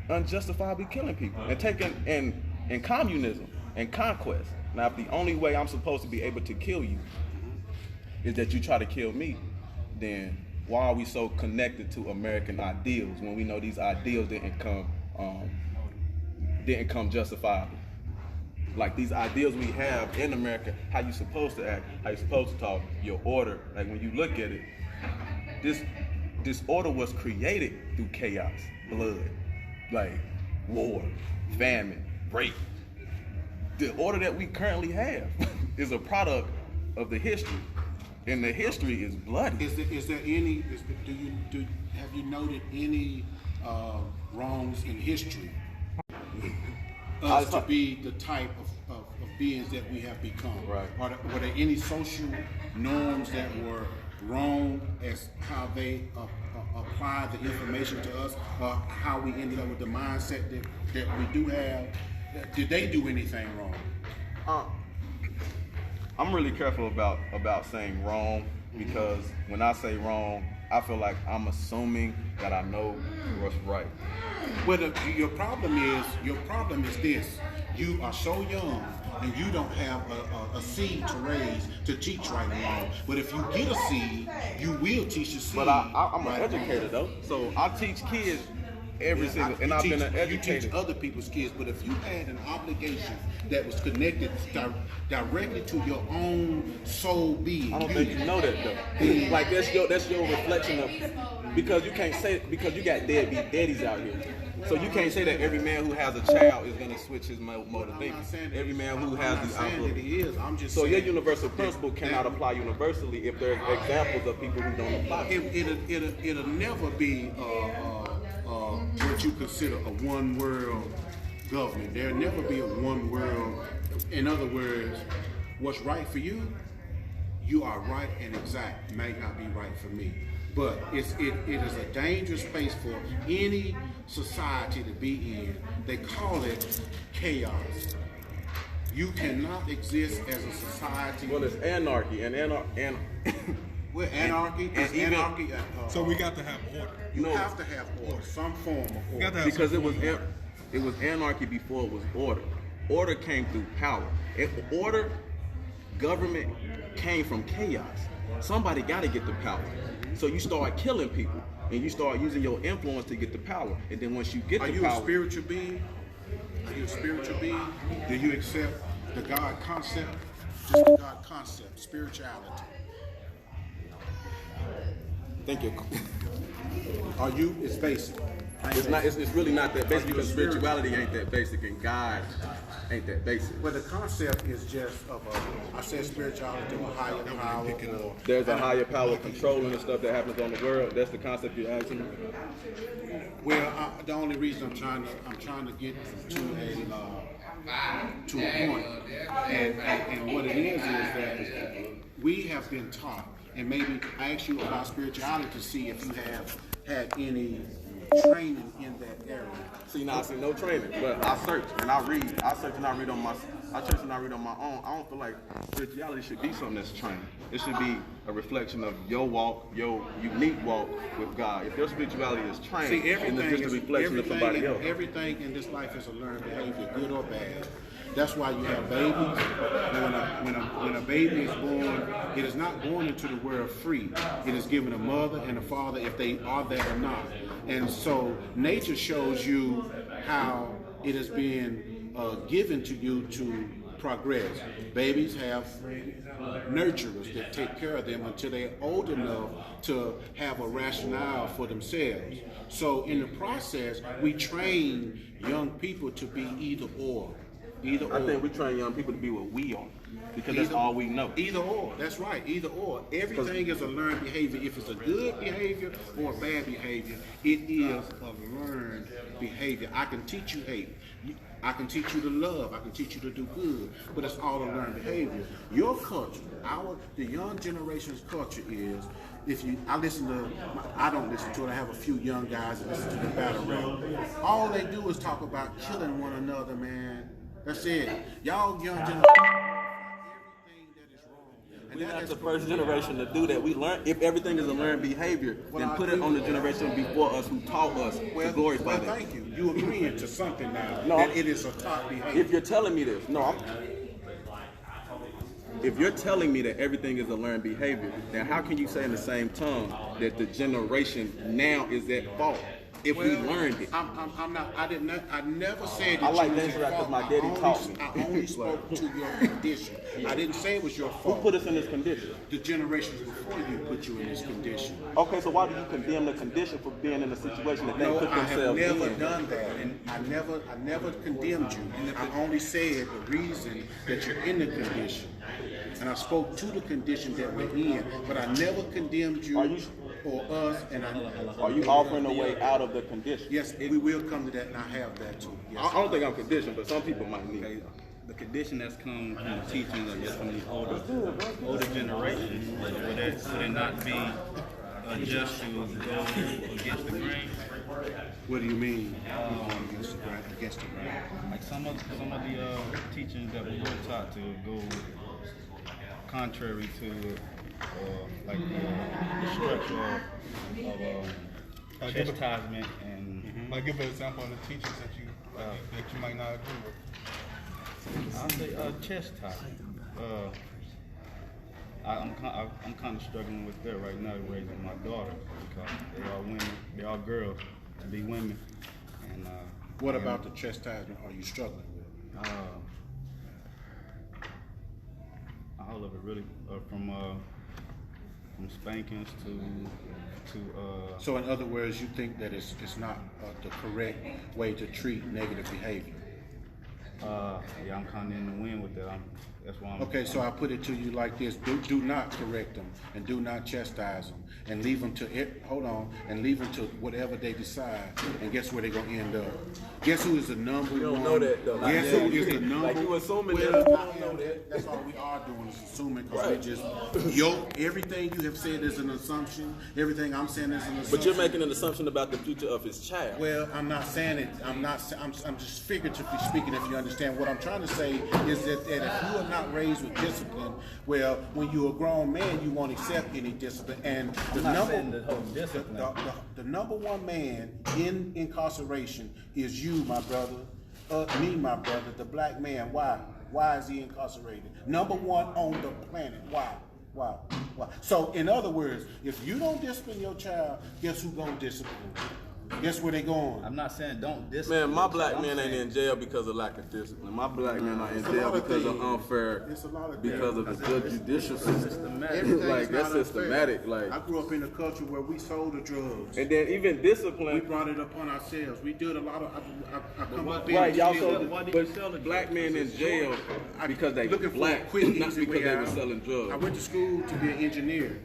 unjustifiably killing people and taking and communism and conquest. Now, if the only way I'm supposed to be able to kill you is that you try to kill me, then why are we so connected to American ideals when we know these ideals didn't come justifiably? Like, these ideals we have in America, how you supposed to act, how you supposed to talk, your order. Like, when you look at it, this order was created through chaos, blood, like war, famine, rape. The order that we currently have is a product of the history, and the history is bloody. Have you noted any wrongs in history to be the type of beings that we have become? Right. Were there any social norms that were wrong as how they apply the information to us, or how we ended up with the mindset that we do have? Did they do anything wrong? I'm really careful about saying wrong, because when I say wrong, I feel like I'm assuming that I know what's right. Well, your problem is this: you are so young and you don't have a seed to raise to teach right and wrong. But if you get a seed, you will teach a seed. But I'm right an educator though, so I teach kids every single, and I've been an educator. You teach other people's kids, but if you had an obligation that was connected directly to your own soul being, I don't think you know that though. Like, that's your reflection of, because you can't say, because you got deadbeat daddies out here. So you can't say that every man who has a child is going to switch his mode of thinking. Every man who has the outlook. So your universal principle cannot apply universally if there are examples of people who don't apply. It'll never be what you consider a one world government. There'll never be a one world. In other words, what's right for you, you are right and exact, may not be right for me. But it is a dangerous space for any society to be in. They call it chaos. You cannot exist as a society. Well, it's anarchy, and well, anarchy is anarchy. So we got to have order. You have to have order, some form of order. Because it was anarchy before it was order. Order came through power. Government came from chaos. Somebody got to get the power. So you start killing people, and you start using your influence to get the power. And then once you get the power... Are you a spiritual being? Are you a spiritual being? Do you accept the God concept? Just the God concept, spirituality. Thank you. Are you? It's basic. It's not. It's really not that basic, because spirituality ain't that basic, and God ain't that basic. Well, the concept is just of I said spirituality, a higher power. Or there's a higher power controlling the stuff that happens on the world. That's the concept you're asking me. Well, the only reason I'm trying to get to a point, and what it is that we have been taught, and maybe I asked you about spirituality to see if you have had any training in that area. See, now I see no training, but I search and I read. I search and I read on my. I search and I read on my own. I don't feel like spirituality should be something that's trained. It should be a reflection of your walk, your unique walk with God. If your spirituality is trained, then it's just a reflection of somebody else. Everything in this life is a learned behavior, good or bad. That's why you have babies. When a baby is born, it is not born into the world free. It is given a mother and a father, if they are that or not. And so nature shows you how it is being given to you to progress. Babies have nurturers that take care of them until they're old enough to have a rationale for themselves. So in the process, we train young people to be either or. Either or. I think we train young people to be what we are, because that's all we know. Either or, that's right, either or. Everything is a learned behavior. If it's a good behavior or a bad behavior, it is a learned behavior. I can teach you hate. I can teach you to love. I can teach you to do good, but it's all a learned behavior. Your culture, the young generation's culture is, I don't listen to it. I have a few young guys that listen to the battle rap. All they do is talk about killing one another, man. That's it. Y'all young generation. We're not the first generation to do that. We learn, if everything is a learned behavior, then put it on the generation before us who taught us to glorify that. Thank you. You agreeing to something now, that it is a taught behavior. If you're telling me this, if you're telling me that everything is a learned behavior, then how can you say in the same tongue that the generation now is at fault? If we learned it, I'm not. I never said that I like you was dance at rap fault. because my daddy taught me. I only spoke to your condition. I didn't say it was your Who fault. put us in this condition? The generations before you put you in this condition. Okay, so why do you condemn the condition for being in a situation that they No, put I have themselves never in? done that, and I never condemned you. I only said the reason that you're in the condition, and I spoke to the condition that we're in. But I never condemned you or us. And Are you offering a way out of the condition? yes, we will come to that, and I have that too. Yes. I don't think I'm conditioned, but some people might need it. The condition that's come from the teachings of just from these older generations, would it not be just to go against the grain? What do you mean? Against the grain? Like some of the teachings that we were taught to go contrary to like the structure of chastisement and. Like, give an example of the teachings that you might not agree with. I'll say chastisement. I'm kind of struggling with that right now, raising my daughter, because they are women, they are girls to be women. And what about the chastisement are you struggling with? All of it really, from spankings to. So in other words, you think that it's not the correct way to treat negative behavior? Yeah, I'm kind of in the wind with that. That's why I'm. Okay, so I put it to you like this: do not correct them, and do not chastise them, and leave them to whatever they decide. And guess where they're gonna end up? Guess who is the number one? You don't know that though. Guess who is the number? Like you assuming well, that. You I don't know that. That's all we are doing is assuming, because we just everything you have said is an assumption. Everything I'm saying is an assumption. But you're making an assumption about the future of his child. Well, I'm not saying it. I'm just figuratively speaking. If you understand what I'm trying to say, is that if you are not raised with discipline, well, when you're a grown man, you won't accept any discipline. And the number one man in incarceration is you, my brother. Me, my brother, the black man. Why? Why is he incarcerated? Number one on the planet. Why? Why? So, in other words, if you don't discipline your child, guess who gonna discipline you? Guess where they going? I'm not saying don't discipline. Man, my black men ain't in jail because of lack of discipline. My black men are in jail because of unfair, because of the good judicial system. Like, that's systematic. Like, I grew up in a culture where we sold the drugs. and then even discipline. We brought it upon ourselves. We did a lot of. I come up in. Right, y'all sold but black men in jail because they looking for a black, quick, not easy because way they were out. selling drugs. I went to school to be an engineer.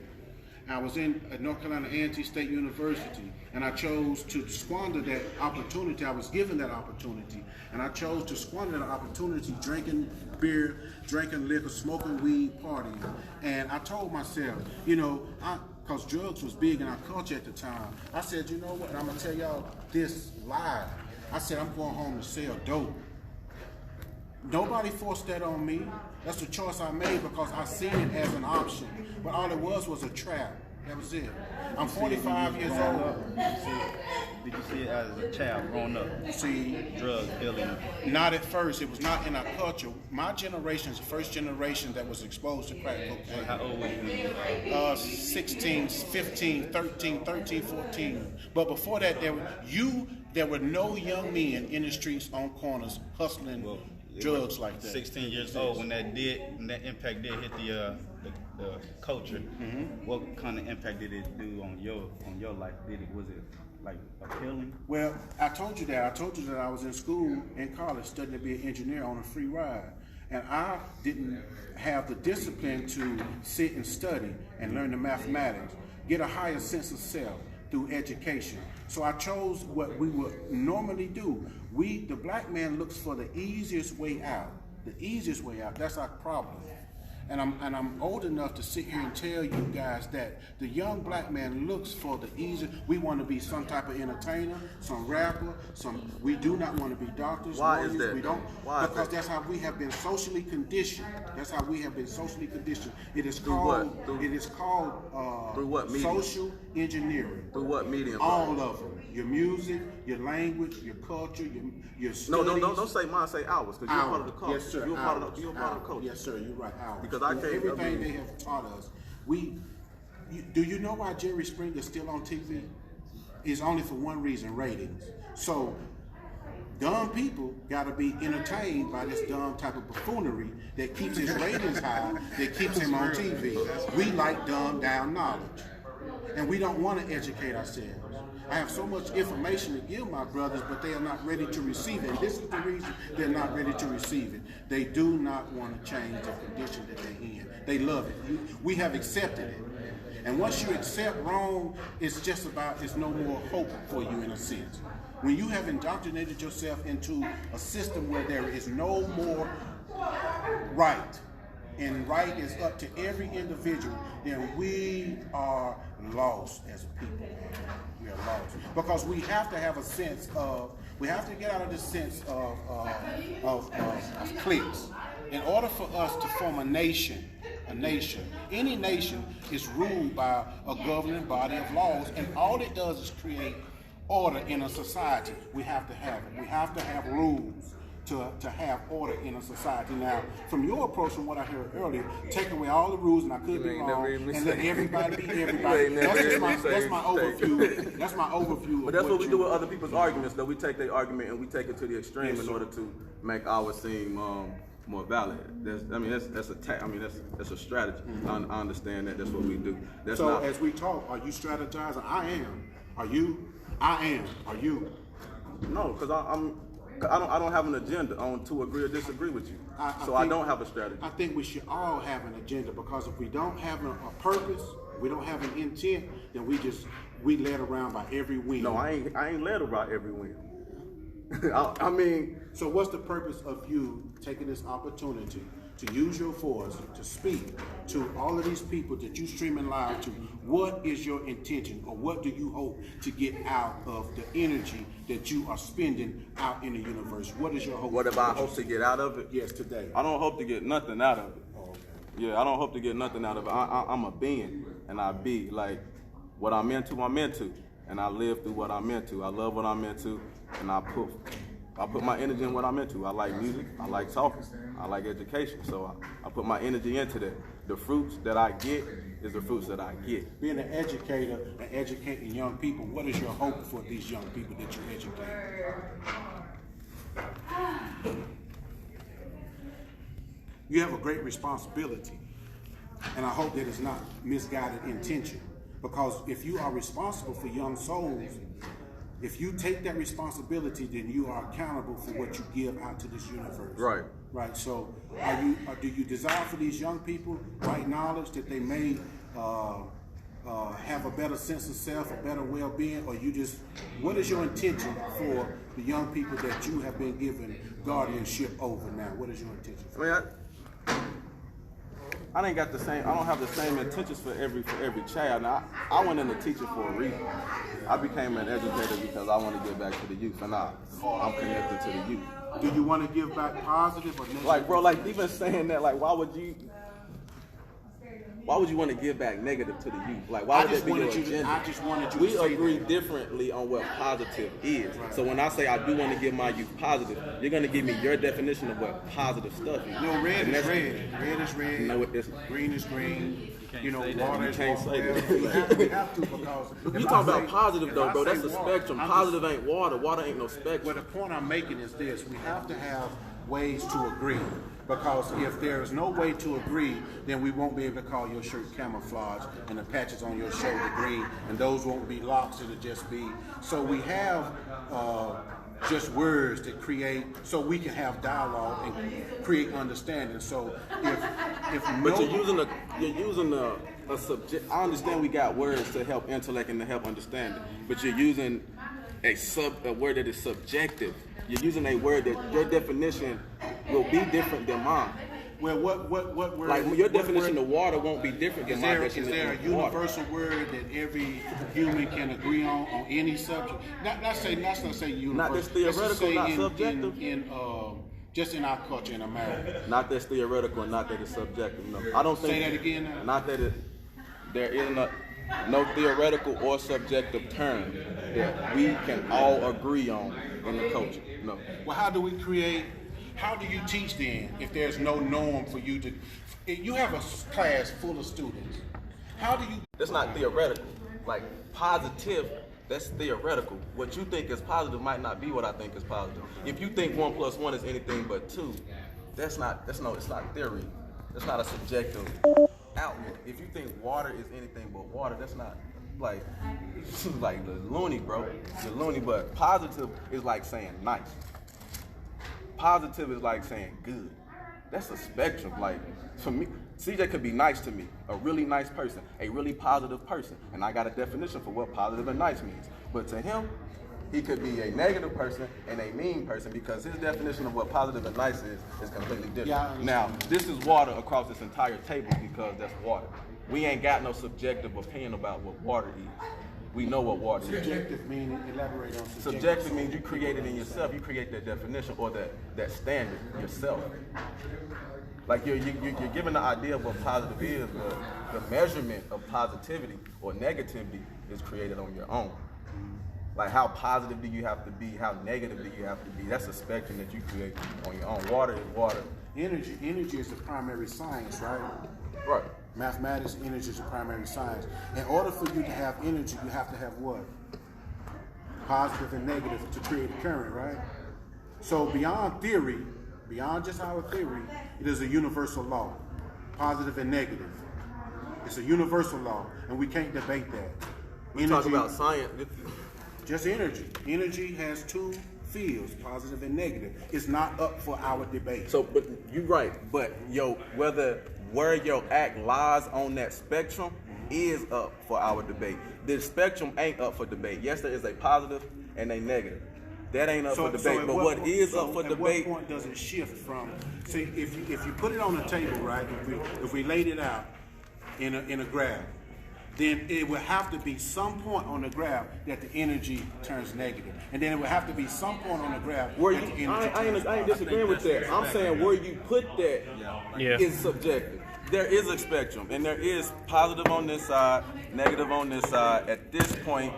I was in North Carolina A&T State University, and I chose to squander that opportunity. I was given that opportunity, and I chose to squander that opportunity drinking beer, drinking liquor, smoking weed, partying. And I told myself, because drugs was big in our culture at the time, I said, you know what, and I'm going to tell y'all this live. I said, I'm going home to sell dope. Nobody forced that on me. That's the choice I made because I seen it as an option. But all it was a trap. That was it. I'm 45 years old. did you see it as a child growing up? See, Drugs, dealing. not at first. It was not in our culture. My generation is the first generation that was exposed to crack cocaine. How old were you? 16, 15, 13, 14. But before that, there were no young men in the streets on corners hustling drugs like that. 16 years old when that impact did hit the culture. What kind of impact did it do on your life? Was it like appealing? Well, I told you that. I was in school in college studying to be an engineer on a free ride. And I didn't have the discipline to sit and study and learn the mathematics, get a higher sense of self through education. So I chose what we would normally do. The black man looks for the easiest way out. The easiest way out, that's our problem. And I'm old enough to sit here and tell you guys that the young black man looks for the easy. We want to be some type of entertainer, some rapper, we do not want to be doctors, Why lawyers. is that? We don't, Why because is that? that's how we have been socially conditioned. That's how we have been socially conditioned. It is Through called what? Through- it is called Through what medium? social engineering. Through what medium? All of them. Your music, your language, your culture, your studies. No, don't say mine. Say ours, because you're part of the culture. Yes, sir. You're part of the culture. Yes, sir. You're right. Ours. Because I can't- Everything they have taught us. Do you know why Jerry Springer is still on TV? It's only for one reason: ratings. So dumb people got to be entertained by this dumb type of buffoonery that keeps his ratings high, that keeps him on TV. We like dumbed down knowledge, and we don't want to educate ourselves. I have so much information to give my brothers, but they are not ready to receive it. And this is the reason they're not ready to receive it. They do not want to change the condition that they're in. They love it. We have accepted it. And once you accept wrong, it's no more hope for you in a sense. When you have indoctrinated yourself into a system where there is no more right, and right is up to every individual, then we are lost as a people. We are lost. Because we have to have a sense of, we have to get out of this sense of cliques. In order for us to form a nation, any nation is ruled by a governing body of laws, and all it does is create order in a society. We have to have it. We have to have rules to have order in a society. Now, from your approach, from what I heard earlier, take away all the rules, and I could be wrong, and let everybody be everybody. That's my overview. That's my overview. But that's what we do with other people's arguments, though. We take their argument and we take it to the extreme in order to make ours seem more valid. That's a strategy. I understand that. That's what we do. That's so not, as we talk, are you strategizing? I am. Are you? I am. Are you? No, because I don't have an agenda on to agree or disagree with you. I don't have a strategy. I think we should all have an agenda, because if we don't have a purpose, we don't have an intent, then we led around by every wind. No, I ain't led around every wind. I mean, so what's the purpose of you taking this opportunity to use your voice to speak to all of these people that you streaming live to? What is your intention, or what do you hope to get out of the energy that you are spending out in the universe? What is your hope? what if I hope to get out of it? Yes, today. I don't hope to get nothing out of it. Oh, okay. Yeah, I don't hope to get nothing out of it. I'm a being, and I be like what I'm into, and I live through what I'm into. I love what I'm into, and I put my energy in what I'm into. I like music, I like talking, I like education, so I put my energy into that. The fruits that I get is the fruits that I get. Being an educator and educating young people, what is your hope for these young people that you educate? You have a great responsibility, and I hope that it's not misguided intention, because if you are responsible for young souls, if you take that responsibility, then you are accountable for what you give out to this universe. Right. Right. So, do you desire for these young people right knowledge that they may have a better sense of self, a better well-being, or what is your intention for the young people that you have been given guardianship over now? What is your intention? I don't have the same intentions for every child. Now, I went into teaching for a reason. I became an educator because I want to give back to the youth, and I'm connected to the youth. Do you want to give back positive or negative? Like, bro, like even saying that, like, why would you? why would you want to give back negative to the youth? Like, why would that be your agenda? I just wanted you we to say agree that. differently on what positive is. So when I say I do want to give my youth positive, you're going to give me your definition of what positive stuff is. No, red And is that's- red. Red is red. No, it isn't. Green is green. You know, say that. water You is can't water. say that. We have to because You if talking I about say- positive if though, I bro. say That's a water, spectrum. I'm Positive ain't water. Water ain't no Well, spectrum. the point I'm making is this: we have to have ways to agree. Because if there is no way to agree, then we won't be able to call your shirt camouflage and the patches on your shoulder green, and those won't be locks, it'll just be. So we have just words that create, so we can have dialogue and create understanding. So if But you're using a subject. I understand we got words to help intellect and to help understanding, but you're using a word that is subjective. You're using a word that your definition will be different than mine. Well, what word? Like your what definition word- of water won't be different than Is my there, definition is there a of water. universal word that every human can agree on any subject? Not say universal. Not that's Let's just theoretical, say not in, subjective. Just in our culture in America. Not that's theoretical, and not that it's subjective. No, I don't think. Say that again now. Not that there is no theoretical or subjective term that we can all agree on in the culture. No. Well, how do you teach then if there's no norm for you to? If you have a class full of students. How do you? That's not theoretical. Like positive, that's theoretical. What you think is positive might not be what I think is positive. If you think 1 + 1 is anything but 2, it's not theory. That's not a subjective outlook. If you think water is anything but water, that's not like the loony, bro. You're loony, but positive is like saying nice. Positive is like saying good. That's a spectrum. Like for me, CJ could be nice to me, a really nice person, a really positive person, and I got a definition for what positive and nice means. But to him, he could be a negative person and a mean person because his definition of what positive and nice is completely different. Yeah, I understand. Now, this is water across this entire table because that's water. We ain't got no subjective opinion about what water is. We know what water is. Subjective meaning, elaborate on subjective. Subjective means you create it in yourself. You create that definition or that standard yourself. Like you're given the idea of what positive is, but the measurement of positivity or negativity is created on your own. Like how positive do you have to be? How negative do you have to be? That's a spectrum that you create on your own. Water is water. Energy is the primary science, right? Right. Mathematics, energy is the primary science. In order for you to have energy, you have to have what? Positive and negative to create a current, right? So beyond theory, beyond just our theory, it is a universal law. Positive and negative. It's a universal law, and we can't debate that. We talk about science. Just energy. Energy has two fields, positive and negative. It's not up for our debate. So, but you're right. But where your act lies on that spectrum is up for our debate. The spectrum ain't up for debate. Yes, there is a positive and a negative. That ain't up for debate. But what is up for debate? At what point does it shift from? See, if you put it on the table, right? If we laid it out in a graph, then it would have to be some point on the graph that the energy turns negative, and then it would have to be some point on the graph Where that the energy I ain't disagreeing with that. I'm saying where you put that is subjective. There is a spectrum, and there is positive on this side, negative on this side. At this point,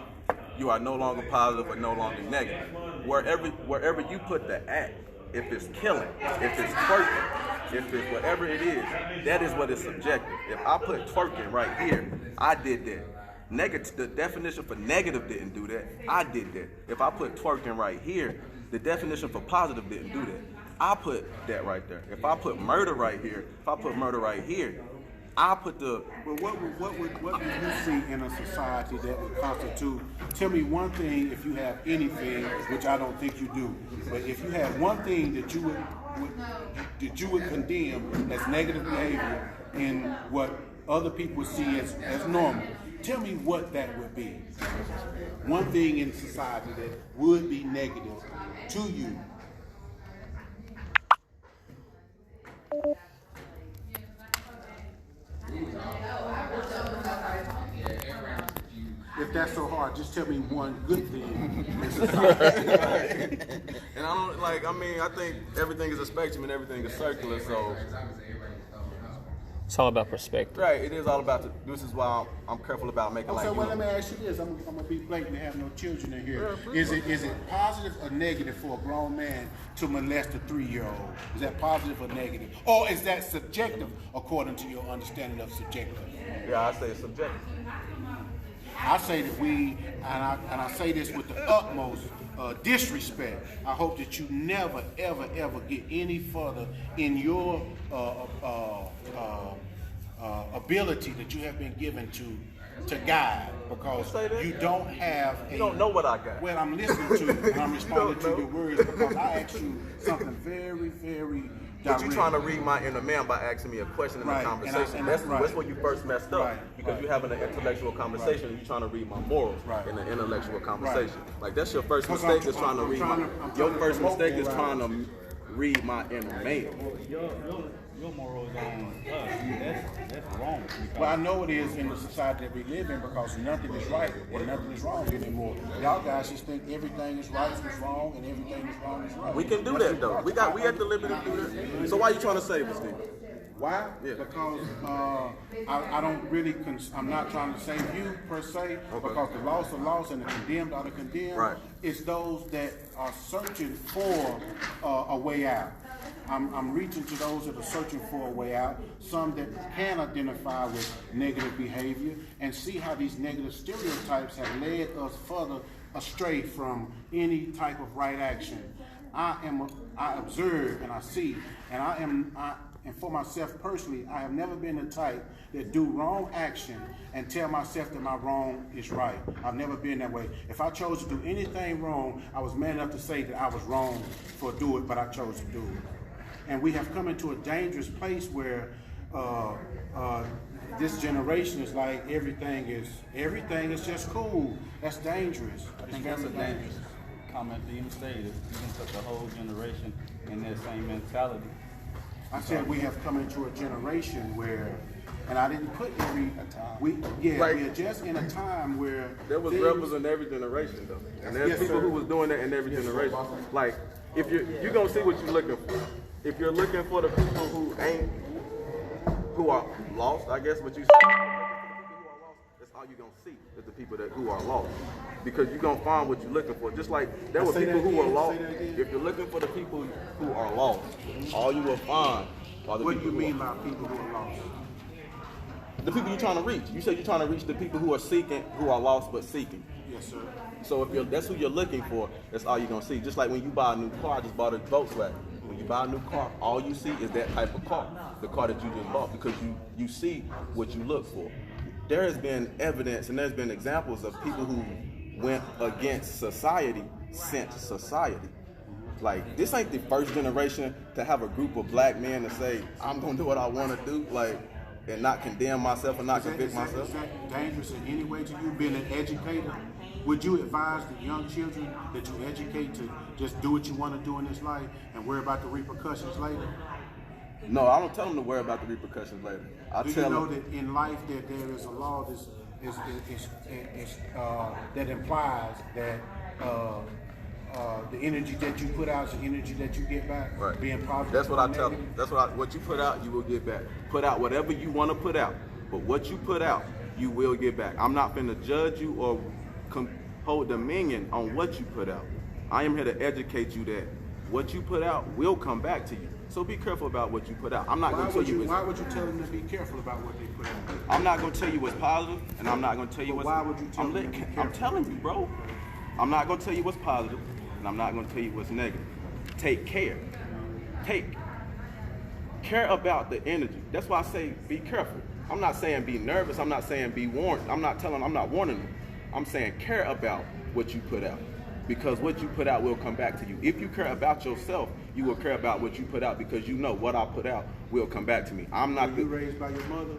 you are no longer positive or no longer negative. Wherever you put the act, if it's killing, if it's twerking, if it's whatever it is, that is what is subjective. If I put twerking right here, I did that. Negative, the definition for negative didn't do that. I did that. If I put twerking right here, the definition for positive didn't do that. I put that right there. If I put murder right here, I put the. But what would you see in a society that would constitute? Tell me one thing, if you have anything, which I don't think you do, but if you have one thing that you would condemn as negative behavior in what other people see as normal, tell me what that would be. One thing in society that would be negative to you. If that's so hard, just tell me one good thing in society. And I think everything is a spectrum and everything is circular, so It's all about perspective. Right, it is all about this is why I'm careful about making So well, let me ask you this. I'm gonna be blatant and have no children in here. Is it positive or negative for a grown man to molest a 3-year-old? Is that positive or negative? Or is that subjective according to your understanding of subjective? Yeah, I say it's subjective. I say that and I say this with the utmost disrespect. I hope that you never, ever, ever get any further in your ability that you have been given to guide, because you don't have You don't know what I got. Well, I'm listening to you and I'm responding to your words because I asked you something very, very direct. But you're trying to read my inner man by asking me a question in Right, the conversation. That's where you first messed up. Right, Because you're having an intellectual conversation and you're trying to read my morals in an intellectual conversation. Like, that's your first mistake is trying to read your first mistake is trying to read my inner man. Your morals on us, that's wrong. Well, I know it is in the society that we live in because nothing is right and nothing is wrong anymore. Y'all guys just think everything is right is wrong and everything is wrong is right. We can do that though. We have the liberty to do that. So why are you trying to save us, Steve? Why? Yeah. Because I don't really, I'm not trying to save you per se, because the lost are lost and the condemned are the condemned. Right. It's those that are searching for a way out. I'm reaching to those that are searching for a way out, some that can identify with negative behavior and see how these negative stereotypes have led us further astray from any type of right action. I observe and I see, and and for myself personally, I have never been the type that do wrong action and tell myself that my wrong is right. I've never been that way. If I chose to do anything wrong, I was man enough to say that I was wrong for do it, but I chose to do it. And we have come into a dangerous place where this generation is like everything is just cool. That's dangerous. I think that's a dangerous comment to even say, that even took the whole generation in that same mentality. I said we have come into a generation where, and I didn't put every we are just in a time where there was rebels in every generation though, and there's people who was doing that in every generation. Like, if you're gonna see what you're looking for. If you're looking for the people who are lost, I guess what you see, that's all you're gonna see is the people who are lost, because you're gonna find what you're looking for. Just like there were people who were lost. If you're looking for the people who are lost, all you will find are the people. What do you mean by people who are lost? The people you're trying to reach. You said you're trying to reach the people who are seeking, who are lost but seeking. Yes, sir. So if that's who you're looking for, that's all you're gonna see. Just like when you buy a new car, I just bought a Volkswagen. When you buy a new car, all you see is that type of car, the car that you just bought, because you see what you look for. There has been evidence and there's been examples of people who went against society since society. Like, this ain't the first generation to have a group of black men to say, I'm gonna do what I wanna do, like, and not condemn myself and not convict myself. Is that dangerous in any way to you, being an educator? Would you advise the young children that you educate to just do what you want to do in this life and worry about the repercussions later? No, I don't tell them to worry about the repercussions later. Do you know that in life that there is a law that implies that the energy that you put out is the energy that you get back? Right. Being positive. That's what I tell them. That's what you put out, you will get back. Put out whatever you want to put out, but what you put out, you will get back. I'm not finna judge you or hold dominion on what you put out. I am here to educate you that what you put out will come back to you. So be careful about what you put out. I'm not going to tell you. Why would you tell them to be careful about what they put out? I'm not going to tell you what's positive, and I'm not going to tell you what's. Why would you tell them to be careful? I'm telling you, bro. I'm not going to tell you what's positive, and I'm not going to tell you what's negative. Take care. Care about the energy. That's why I say be careful. I'm not saying be nervous. I'm not saying be warned. I'm not warning them. I'm saying care about what you put out, because what you put out will come back to you. If you care about yourself, you will care about what you put out, because you know what I put out will come back to me. I'm not. Were you raised by your mother?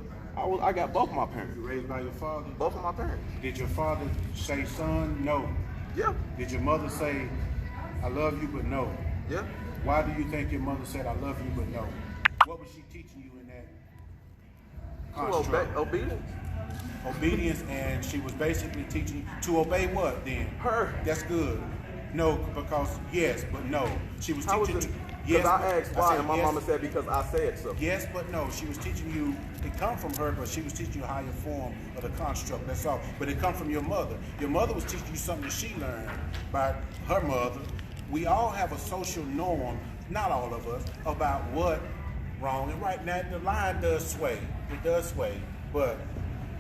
I got both of my parents. You raised by your father? Both of my parents. Did your father say, son, no? Yeah. Did your mother say, I love you, but no? Yeah. Why do you think your mother said, I love you, but no? What was she teaching you in that construct? Obedience. Obedience, and she was basically teaching you to obey what then? Her. That's good. No, because yes, but no. She was teaching you. Because Yes, I but- asked I why, said and my yes. mama said because I said so. Yes, but no. She was teaching you. It come from her, but she was teaching you a higher form of the construct. That's all. But it come from your mother. Your mother was teaching you something that she learned by her mother. We all have a social norm, not all of us, about what wrong and right. Now the line does sway. It does sway. But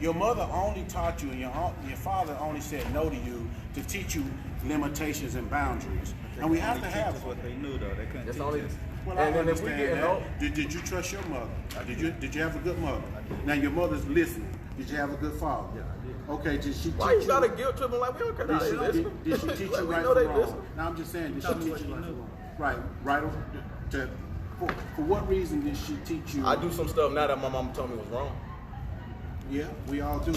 your mother only taught you, and your father only said no to you to teach you limitations and boundaries. And we have to have That's what they knew though. They couldn't That's teach only. us. well, I And then if we understand get old, that. Did you trust your mother? Did you have a good mother? Now your mother's listening. Did you have a good father? Yeah, I did. Okay, did she why teach you gotta guilt trip them like we don't care? Did They listen. she teach you Like, we right know from they wrong? listen. Now I'm just saying, did she teach you right from wrong? Right. For what reason did she teach you? I do some stuff now that my mama told me was wrong. Yeah, we all do.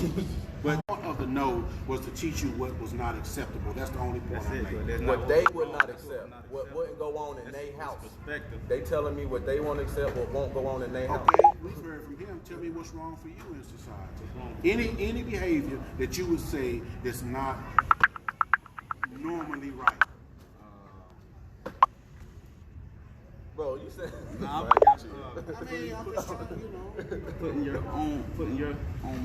But the point of the no was to teach you what was not acceptable. That's the only point That's I it. made. But that's What not they what would we not want. accept, Not what accept. wouldn't go on in their house. Perspective. They telling me what they want to accept, what won't go on in their house. Okay, we've heard from him. Tell me what's wrong for you in society. Any behavior that you would say that's not normally right. Bro, you said. Nah, I mean, I'm just trying to, putting your own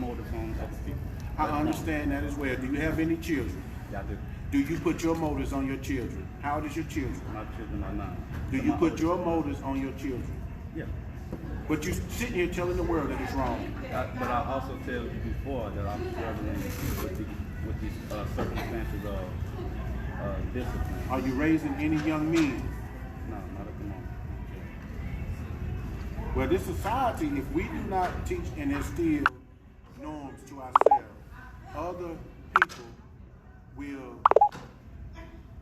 motives on other people. I understand that as well. Do you have any children? Y'all do. Do you put your motives on your children? How old is your children? My children are 9. Do you put your motives on your children? Yeah. But you sitting here telling the world that it's wrong. But I also tell you before that I'm struggling with these circumstances of discipline. Are you raising any young men? No, not at the moment. Well, this society, if we do not teach and instill norms to ourselves, other people will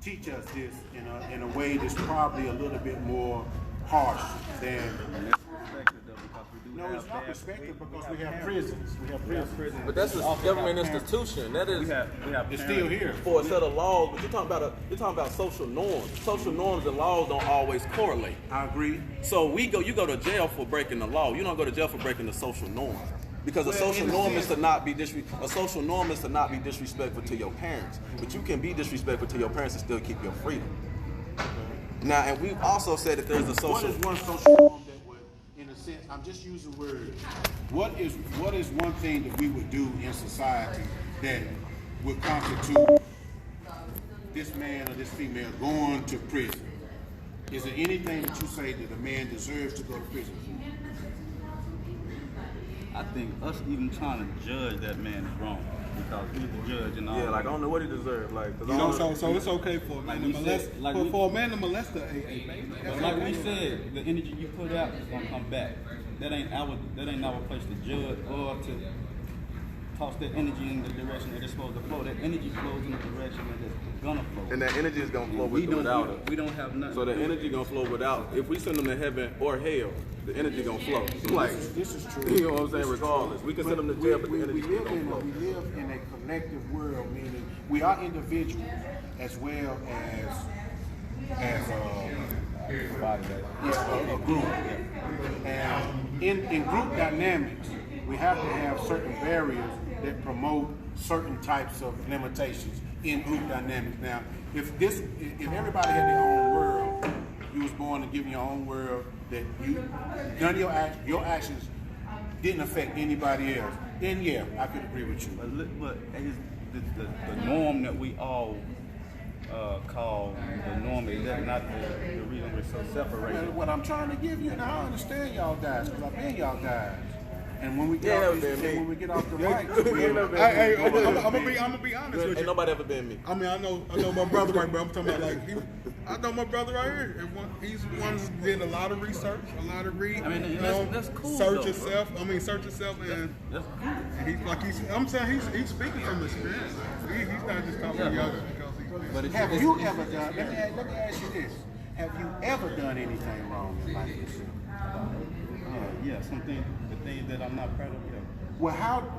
teach us this in a way that's probably a little bit more harsh than. And that's perspective though, because we do No, have it's not bad- perspective because we have parents. prisons. We have prisons. But that's a government institution. That is We have It's parents. still here. for a set of laws. But you're talking about social norms. Social norms and laws don't always correlate. I agree. So you go to jail for breaking the law. You don't go to jail for breaking the social norm. Because a Well, social in a norm is sense- to not be a social norm is to not be disrespectful to your parents. But you can be disrespectful to your parents and still keep your freedom. Now, and we've also said that there's a What social. is one social norm that would, in a sense, I'm just using words. What is one thing that we would do in society that would constitute this man or this female going to prison? Is there anything that you say that a man deserves to go to prison for? I think us even trying to judge that man is wrong because he's the judge and all. Yeah, like I don't know what he deserves. Like, 'cause I don't know. So it's okay for a man to we molest said, like we- for a man to molest a baby. But like we said, the energy you put out is gonna come back. That ain't our place to judge or to toss that energy in the direction that it's supposed to flow. That energy flows in the direction that it's gonna flow. And that energy is gonna flow we with or without us. don't have nothing. So the energy gonna flow without. If we send them to heaven or hell, the energy gonna flow. Like, This is true. you know what I'm saying? Regardless, we can send them to jail, but the we energy still live gonna flow. we live in a collective world, meaning we are individuals as well as a group. And in group dynamics, we have to have certain barriers that promote certain types of limitations in group dynamics. Now, if everybody had their own world, you was born and given your own world that none of your actions didn't affect anybody else, then yeah, I could agree with you. But it's the norm that we all call the norm is that not the reason we're so separated. What I'm trying to give you, and I understand y'all guys, because I've been y'all guys. And when we Yeah, get off been me. when we get off the Yeah, mic, you ain't never been Hey, me. I'm gonna be honest with Ain't you. nobody ever been me. I mean, I know my brother right, but I'm talking about like I know my brother right here. He's one who did a lot of research, a lot of read. I mean, you that's cool, Search though, yourself. I mean, search yourself, and I'm saying he's speaking from experience. He's not just talking to y'all because But have you ever done? Let me ask you this: have you ever done anything wrong in life yourself? yeah, the things that I'm not proud of. Yeah. Well,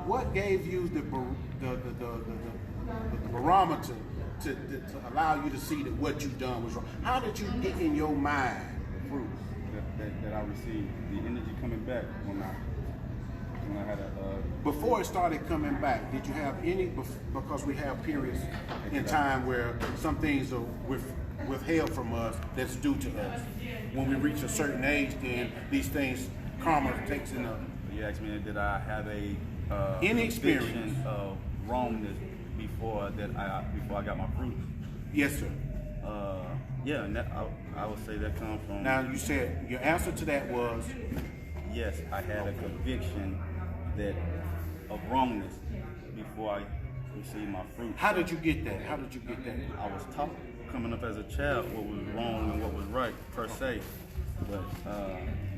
what gave you the barometer to allow you to see that what you done was wrong? How did you get in your mind? Proof that I received the energy coming back when And I had a Before it started coming back, did you have any, because we have periods in time where some things are withheld from us that's due to us. When we reach a certain age, then these things, karma takes in a... You asked me, did I have a Any experience conviction of wrongness before I got my fruit? Yes, sir. Yeah, and that, I would say that comes from. Now, you said your answer to that was... Yes, I had a conviction of wrongness before I received my fruit. How did you get that? How did you get that? I was taught coming up as a child what was wrong and what was right, per se, but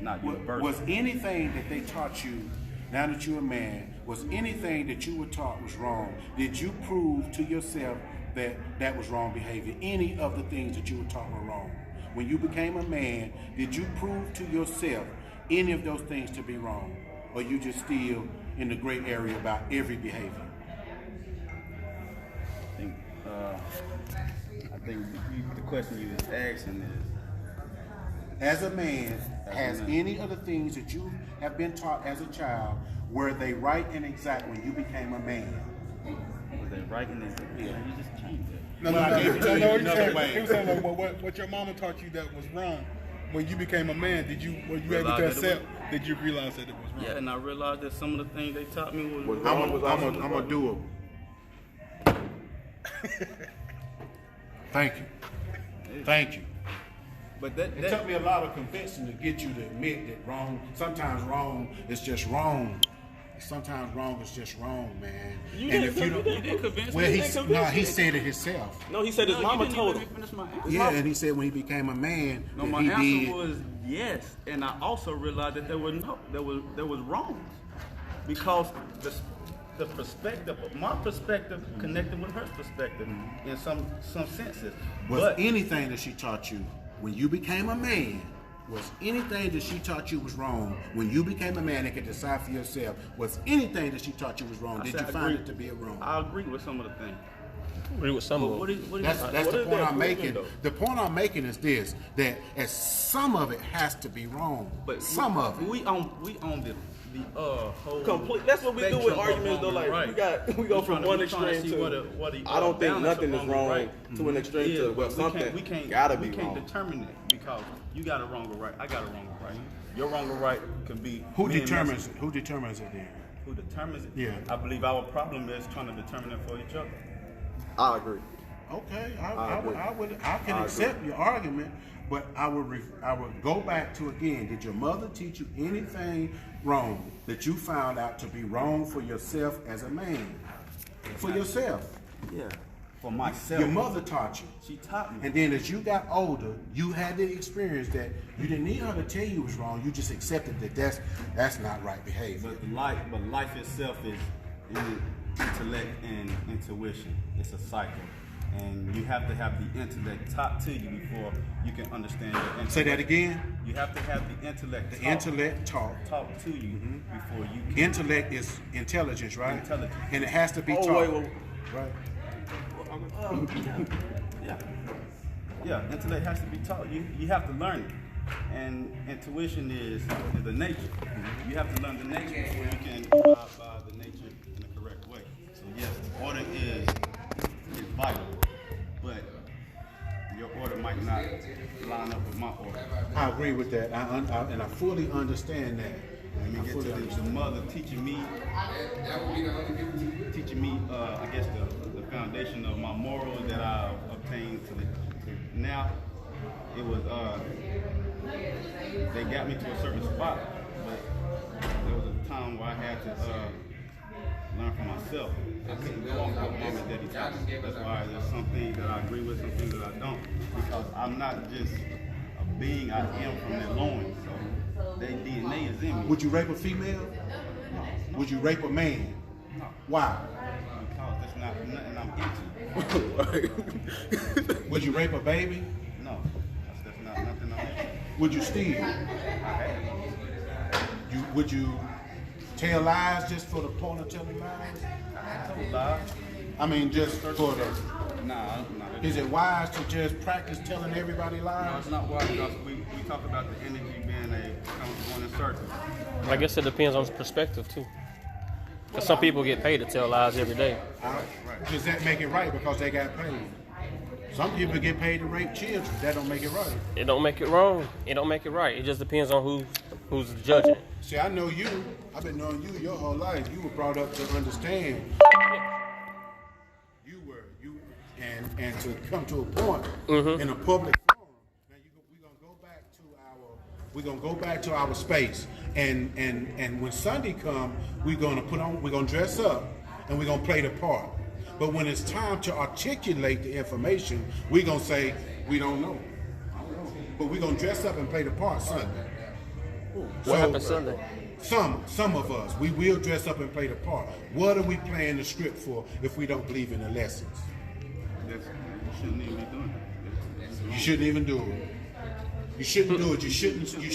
not universal. Was anything that they taught you, now that you're a man, was anything that you were taught was wrong? Did you prove to yourself that that was wrong behavior? Any of the things that you were taught were wrong? When you became a man, did you prove to yourself any of those things to be wrong? Or you just still in the gray area about every behavior? I think the question you was asking is, as a man, has any of the things that you have been taught as a child, were they right and exact when you became a man? was they right in this? Yeah, you just changed it. No, Well, I gave it to you another way. He was saying like, what your mama taught you that was wrong. When you became a man, were you able to accept? Did you realize that it was wrong? Yeah, and I realized that some of the things they taught me was I'm gonna do it. Thank you. Thank you. But It took me a lot of convincing to get you to admit that sometimes wrong is just wrong. Sometimes wrong is just wrong, man. You and didn't if you don't, you didn't convince well, me. he said it himself. No, he said his mama told him. Finish my answer. Yeah, and he said when he became a man, No, that my he answer did. was yes, and I also realized that there was wrongs because the perspective, my perspective, connected with her perspective in some senses. Was But anything that she taught you when you became a man? Was anything that she taught you was wrong when you became a man and could decide for yourself? Was anything that she taught you was wrong? Did you find it to be a wrong? I agree with some of the things. Agree with some But of what them. is That's the point I'm making. though? The point I'm making is this: that as some of it has to be wrong, but some of it. we own the whole Complete. That's what we do with spectrum of arguments, though. wrong and Like right. we go We're from trying to- one we're trying to extreme see to. what the I don't think balance nothing of is wrong and wrong right to an extreme to well something we can't gotta be we can't wrong. determine that because you got a wrong or right, I got a wrong or right. Your wrong or right can be Who me and determines Messi. it? Who determines it then? Who determines it? Yeah. I believe our problem is trying to determine it for each other. I agree. Okay, I agree. I can I accept your argument, but I would go back to again. Did your mother teach you anything wrong that you found out to be wrong for yourself as a man? For yourself, Yeah. For myself. your mother taught you. She taught me. And then as you got older, you had the experience that you didn't need her to tell you was wrong. You just accepted that that's not right behavior. But life itself is intellect and intuition. It's a cycle. And you have to have the intellect taught to you before you can understand your intellect. Say that again. You have to have the intellect The intellect taught. taught to you before you can. Intellect is intelligence, right? Intelligence. And it has to be Oh, taught. wait. Right. Yeah, intellect has to be taught. You have to learn it. And intuition is the nature. You have to learn the nature before you can abide by the nature in the correct way. So yes, order is vital, but your order might not line up with my order. I agree with that, and I fully understand that. Let me get to the mother teaching me, I guess the foundation of my morals that I obtained to now. It was they got me to a certain spot, but there was a time where I had to learn for myself. I couldn't go off what mom and daddy taught me. That's why there's some things that I agree with, some things that I don't, because I'm not just a being. I am from their loins, so their DNA is in me. Would you rape a female? No. Would you rape a man? No. Why? Because that's not nothing I'm into. Would you rape a baby? No, that's not nothing I'm into. Would you steal? I have. Would you tell lies just for the point of telling lies? I told lies. I mean, just for the. Nah. Is it wise to just practice telling everybody No, lies? it's not wise because we talk about the energy being a going in circles. I guess it depends on perspective too. Because some people get paid to tell lies every day. Does that make it right because they got paid? Some people get paid to rape children. That don't make it right. It don't make it wrong. It don't make it right. It just depends on who's judging it. See, I know you. I've been knowing you your whole life. You were brought up to understand. And to come to a point in a public forum. Now we're gonna go back to our space. And when Sunday comes, we're gonna dress up and we're gonna play the part. But when it's time to articulate the information, we're gonna say we don't know. But we're gonna dress up and play the part Sunday. What happened Sunday? Some of us, we will dress up and play the part. What are we playing the script for if we don't believe in the lessons? You shouldn't even be doing it. You shouldn't even do it. You shouldn't do it. You shouldn't. You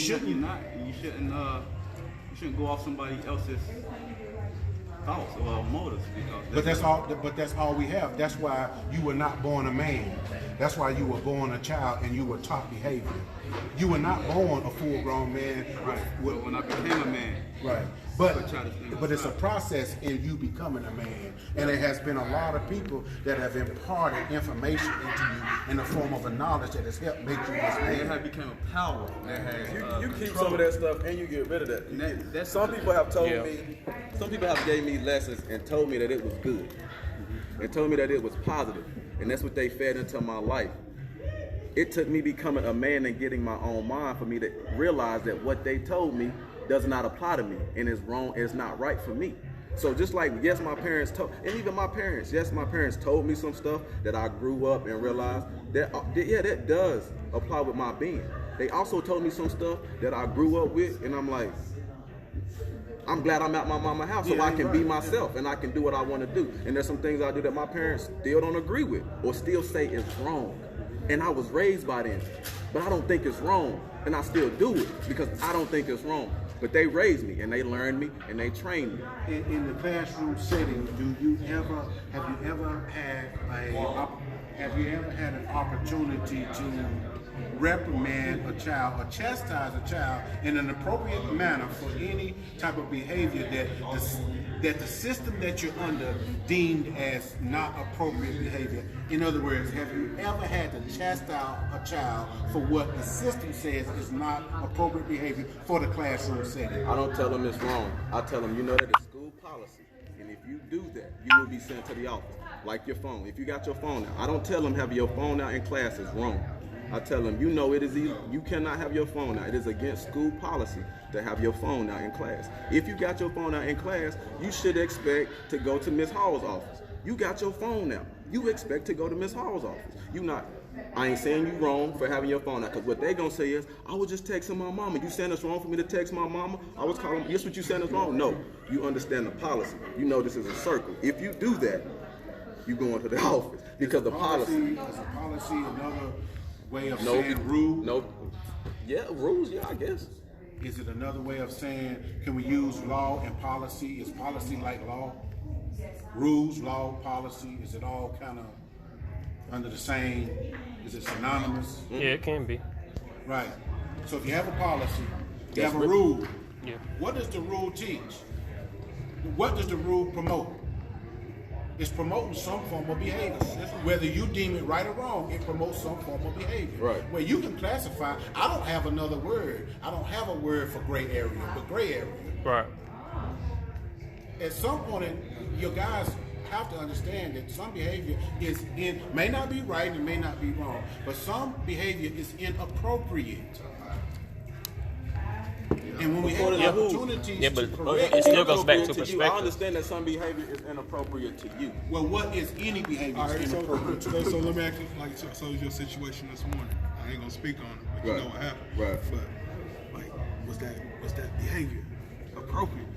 shouldn't go off somebody else's thoughts or motives. But that's all we have. That's why you were not born a man. That's why you were born a child and you were taught behavior. You were not born a full-grown man. Right. But when I became a man, right. But it's a process in you becoming a man, and it has been a lot of people that have imparted information into you in the form of a knowledge that has helped make you this man. it has become a power that has. You keep some of that stuff and you get rid of that. Some people have told me, some people have gave me lessons and told me that it was good, and told me that it was positive, and that's what they fed into my life. It took me becoming a man and getting my own mind for me to realize that what they told me does not apply to me and is wrong, it's not right for me. So just like, yes, my parents told, and even my parents, yes, my parents told me some stuff that I grew up and realized that, that does apply with my being. They also told me some stuff that I grew up with, and I'm like, I'm glad I'm at my mama's house so I can be myself and I can do what I want to do. And there's some things I do that my parents still don't agree with or still say is wrong. And I was raised by them, but I don't think it's wrong, and I still do it because I don't think it's wrong. But they raised me, and they learned me, and they trained me. In the classroom setting, have you ever had an opportunity to reprimand a child or chastise a child in an appropriate manner for any type of behavior that the system that you're under deemed as not appropriate behavior? In other words, have you ever had to chastise a child for what the system says is not appropriate behavior for the classroom setting? I don't tell them it's wrong. I tell them, you know that it's school policy, and if you do that, you will be sent to the office. Like your phone. If you got your phone out, I don't tell them have your phone out in class is wrong. I tell them, you know, it is you cannot have your phone out. It is against school policy to have your phone out in class. If you got your phone out in class, you should expect to go to Miss Hall's office. You got your phone out. You expect to go to Miss Hall's office. I ain't saying you wrong for having your phone out, because what they gonna say is, I was just texting my mama. You saying it's wrong for me to text my mama? I was calling, yes, what you saying is wrong? No, you understand the policy. You know this is a circle. If you do that, you go into the office because the policy. Is a policy another way of saying rule? No. Yeah, rules, yeah, I guess. Is it another way of saying, can we use law and policy? Is policy like law? Rules, law, policy, is it all kind of under the same, is it synonymous? Yeah, it can be. Right. So if you have a policy, you have a rule. Yeah. What does the rule teach? What does the rule promote? It's promoting some form of behavior. Whether you deem it right or wrong, it promotes some form of behavior. Right. Where you can classify, I don't have another word. I don't have a word for gray area, but gray area. Right. At some point, your guys have to understand that some behavior may not be right and may not be wrong, but some behavior is inappropriate. And when we have opportunities to correct, it still goes back to you. perspective. I understand that some behavior is inappropriate to you. well, what is any behavior All right, is inappropriate to so let me ask you, like, so your situation this morning. I ain't gonna speak on it, but you know what happened. Right. But like, was that behavior appropriate?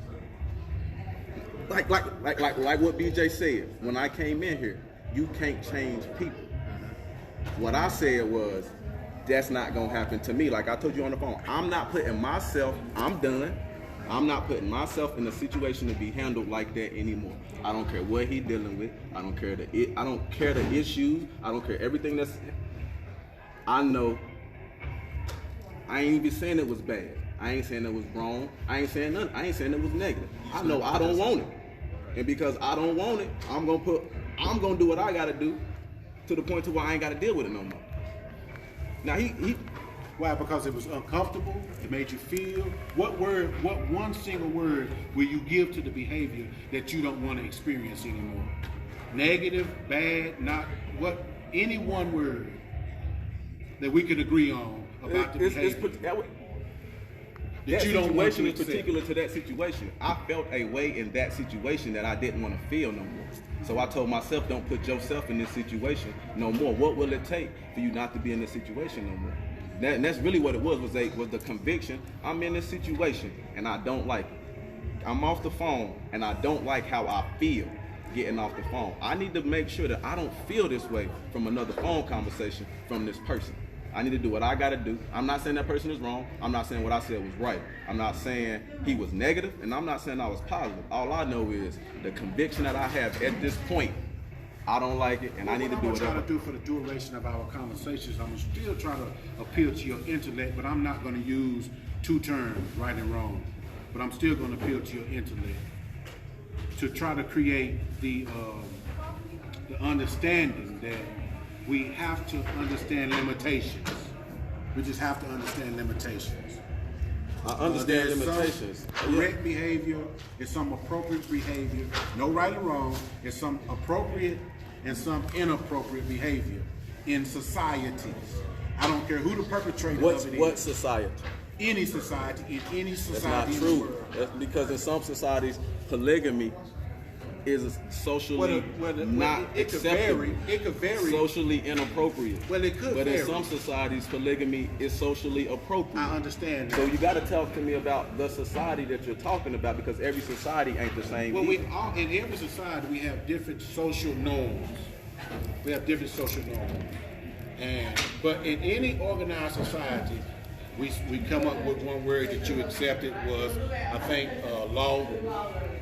Like what BJ said when I came in here, you can't change people. What I said was, that's not gonna happen to me. Like I told you on the phone, I'm not putting myself, I'm done. I'm not putting myself in a situation to be handled like that anymore. I don't care what he dealing with. I don't care the issues. I don't care everything that's. I know. I ain't even saying it was bad. I ain't saying it was wrong. I ain't saying nothing. I ain't saying it was negative. I know I don't want it. And because I don't want it, I'm gonna do what I gotta do to the point to where I ain't gotta deal with it no more. Now he Why? Because it was uncomfortable. It made you feel. What one single word will you give to the behavior that you don't want to experience anymore? Negative, bad, not what? Any one word that we could agree on about the behavior. That you don't want situation to is accept. particular to that situation. I felt a way in that situation that I didn't want to feel no more. So I told myself, don't put yourself in this situation no more. What will it take for you not to be in this situation no more? And that's really what it was the conviction. I'm in this situation and I don't like it. I'm off the phone and I don't like how I feel getting off the phone. I need to make sure that I don't feel this way from another phone conversation from this person. I need to do what I gotta do. I'm not saying that person is wrong. I'm not saying what I said was right. I'm not saying he was negative, and I'm not saying I was positive. All I know is the conviction that I have at this point, I don't like it, and I need to do what I'm whatever. trying to do for the duration of our conversations, I'm still trying to appeal to your intellect, but I'm not going to use two terms, right and wrong. But I'm still going to appeal to your intellect to try to create the understanding that we have to understand limitations. We just have to understand limitations. I understand There's limitations. Some correct behavior, there's some appropriate behavior. No right or wrong. There's some appropriate and some inappropriate behavior in societies. I don't care who the perpetrator of it is. What society? Any society, in any That's society not in the true. world. That's because in some societies, polygamy is socially not it could acceptable. vary. It could vary. Socially inappropriate. Well, it could But vary. in some societies, polygamy is socially appropriate. I understand that. So you got to talk to me about the society that you're talking about, because every society ain't the same. Well, either. in every society, we have different social norms. We have different social norms. But in any organized society, we come up with one word that you accepted was, I think, law,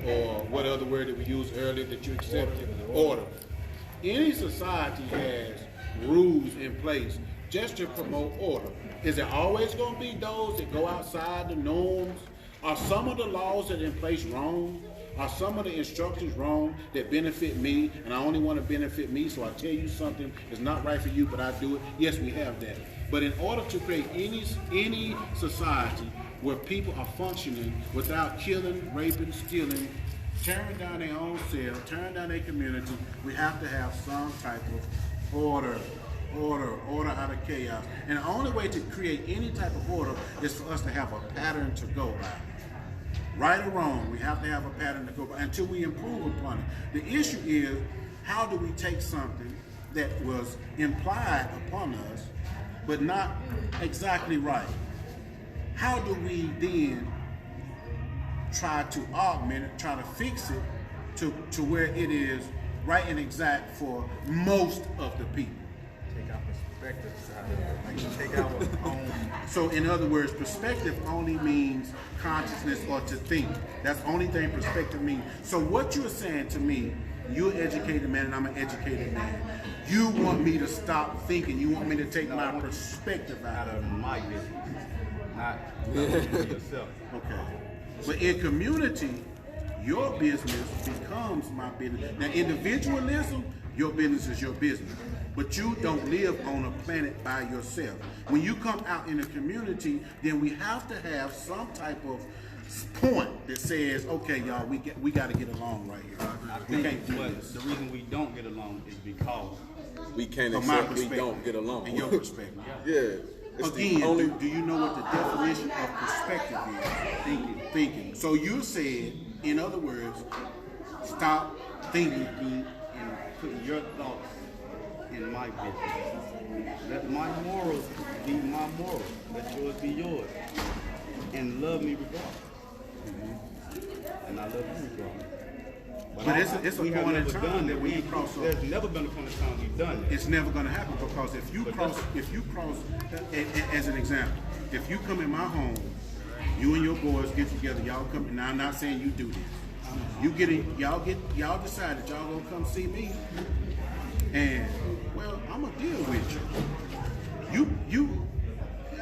or what other word that we used earlier that you accepted, order. Any society has rules in place just to promote order. Is it always going to be those that go outside the norms? Are some of the laws that are in place wrong? Are some of the instructions wrong that benefit me, and I only want to benefit me, so I tell you something is not right for you, but I do it? Yes, we have that. But in order to create any society where people are functioning without killing, raping, stealing, tearing down their own self, tearing down their community, we have to have some type of order out of chaos. And the only way to create any type of order is for us to have a pattern to go by. Right or wrong, we have to have a pattern to go by until we improve upon it. The issue is, how do we take something that was implied upon us, but not exactly right? How do we then try to augment it, try to fix it to where it is right and exact for most of the people? Take our perspectives out of it. Like take our own. So in other words, perspective only means consciousness or to think. That's the only thing perspective means. So what you're saying to me, you're an educated man and I'm an educated man. You want me to stop thinking. You want me to take my perspective out of it. My business, not yourself. Okay. But in community, your business becomes my business. Now, individualism, your business is your business. But you don't live on a planet by yourself. When you come out in a community, then we have to have some type of point that says, okay, y'all, we got to get along right here. We can't do this. The reason we don't get along is because we can't From my accept we perspective. don't get along. In your perspective. Yeah. It's the Again, only- do you know what the definition of perspective is? Thinking. So you said, in other words, stop thinking. and putting your thoughts in my business. Let my morals be my morals. Let yours be yours. And love me regardless. And I love you regardless. But it's a we have point in never time done that it. we cross over. There's never been a point in time we've done it. It's never going to happen, because if you cross, as an example, if you come in my home, you and your boys get together, y'all come. Now I'm not saying you do this. Y'all decide that y'all gonna come see me, and well, I'm gonna deal with you.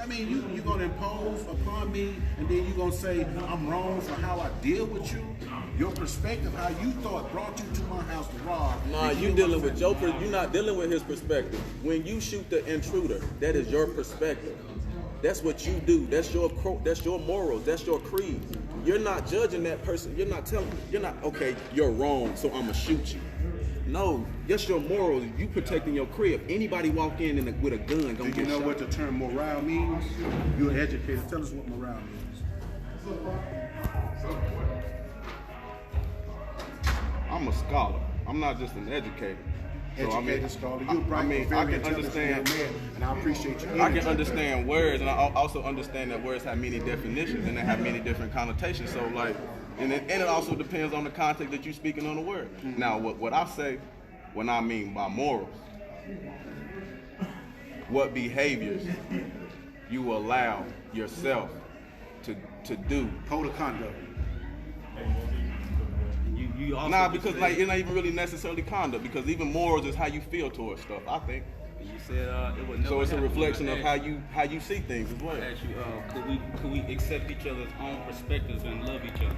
I mean, you gonna impose upon me, and then you gonna say I'm wrong for how I deal with you. Your perspective, how you thought, brought you to my house to rob. Nah, you dealing with you're not dealing with his perspective. When you shoot the intruder, that is your perspective. That's what you do. That's your morals. That's your creed. You're not judging that person. You're not okay, you're wrong, so I'ma shoot you. No, that's your morals. You protecting your crib. Anybody walk in with a gun, gonna Do you know shot. what the term morale means? You're an educator. Tell us what morale means. I'm a scholar. I'm not just an educator. So, Educated scholar. You're bright, I very can understand. man, and I appreciate you. I can understand words, and I also understand that words have many definitions and they have many different connotations. So, like, and it also depends on the context that you're speaking on the word. Mm-hmm. Now, what I say, when I mean by morals, what behaviors you allow yourself to do. Code of conduct. You also Nah, just because said- like it ain't even really necessarily conduct, because even morals is how you feel towards stuff, I think. You said it would never So it's a happen. reflection of I how you see things as well. asked you, could we accept each other's own perspectives and love each other?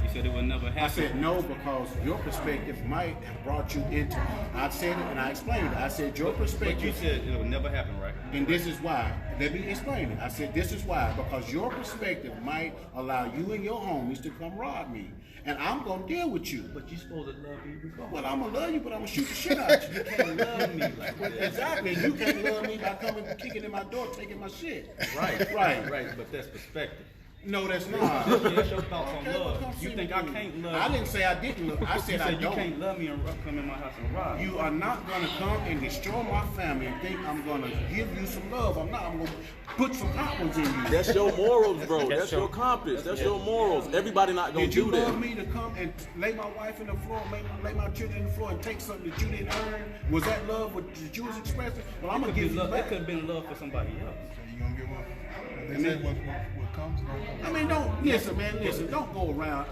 You said it would never happen. I said no because your perspective might have brought you into. I said it and I explained it. I said your But you perspective, said it would never happen, right? and this is why. Let me explain it. I said this is why because your perspective might allow you and your homies to come rob me, and I'm gonna deal with you. But you're supposed to love me regardless. Well, I'm gonna love you, but I'm gonna shoot the shit out of you. You can't love me like that. Exactly. You can't love me by coming kicking in my door, taking my shit. Right, Right. But that's perspective. No, that's not. That's your thoughts on Okay, well, come love. see You think me. I can't love? I didn't say I didn't love. I You said I said you don't. can't love me and come in my house and rob. You are not gonna come and destroy my family and think I'm gonna give you some love. I'm not. I'm gonna put some hot ones in you. That's your morals, bro. That's your compass. That's your morals. Everybody not gonna Did you do love that. me to come and lay my wife in the floor, lay my children in the floor, and take something that you didn't earn? Was that love that you was expressing? Well, I'm gonna give you It back. could have been love for somebody else. You gonna get what? They say what comes, don't come. I mean, don't listen, man. Listen, don't go around.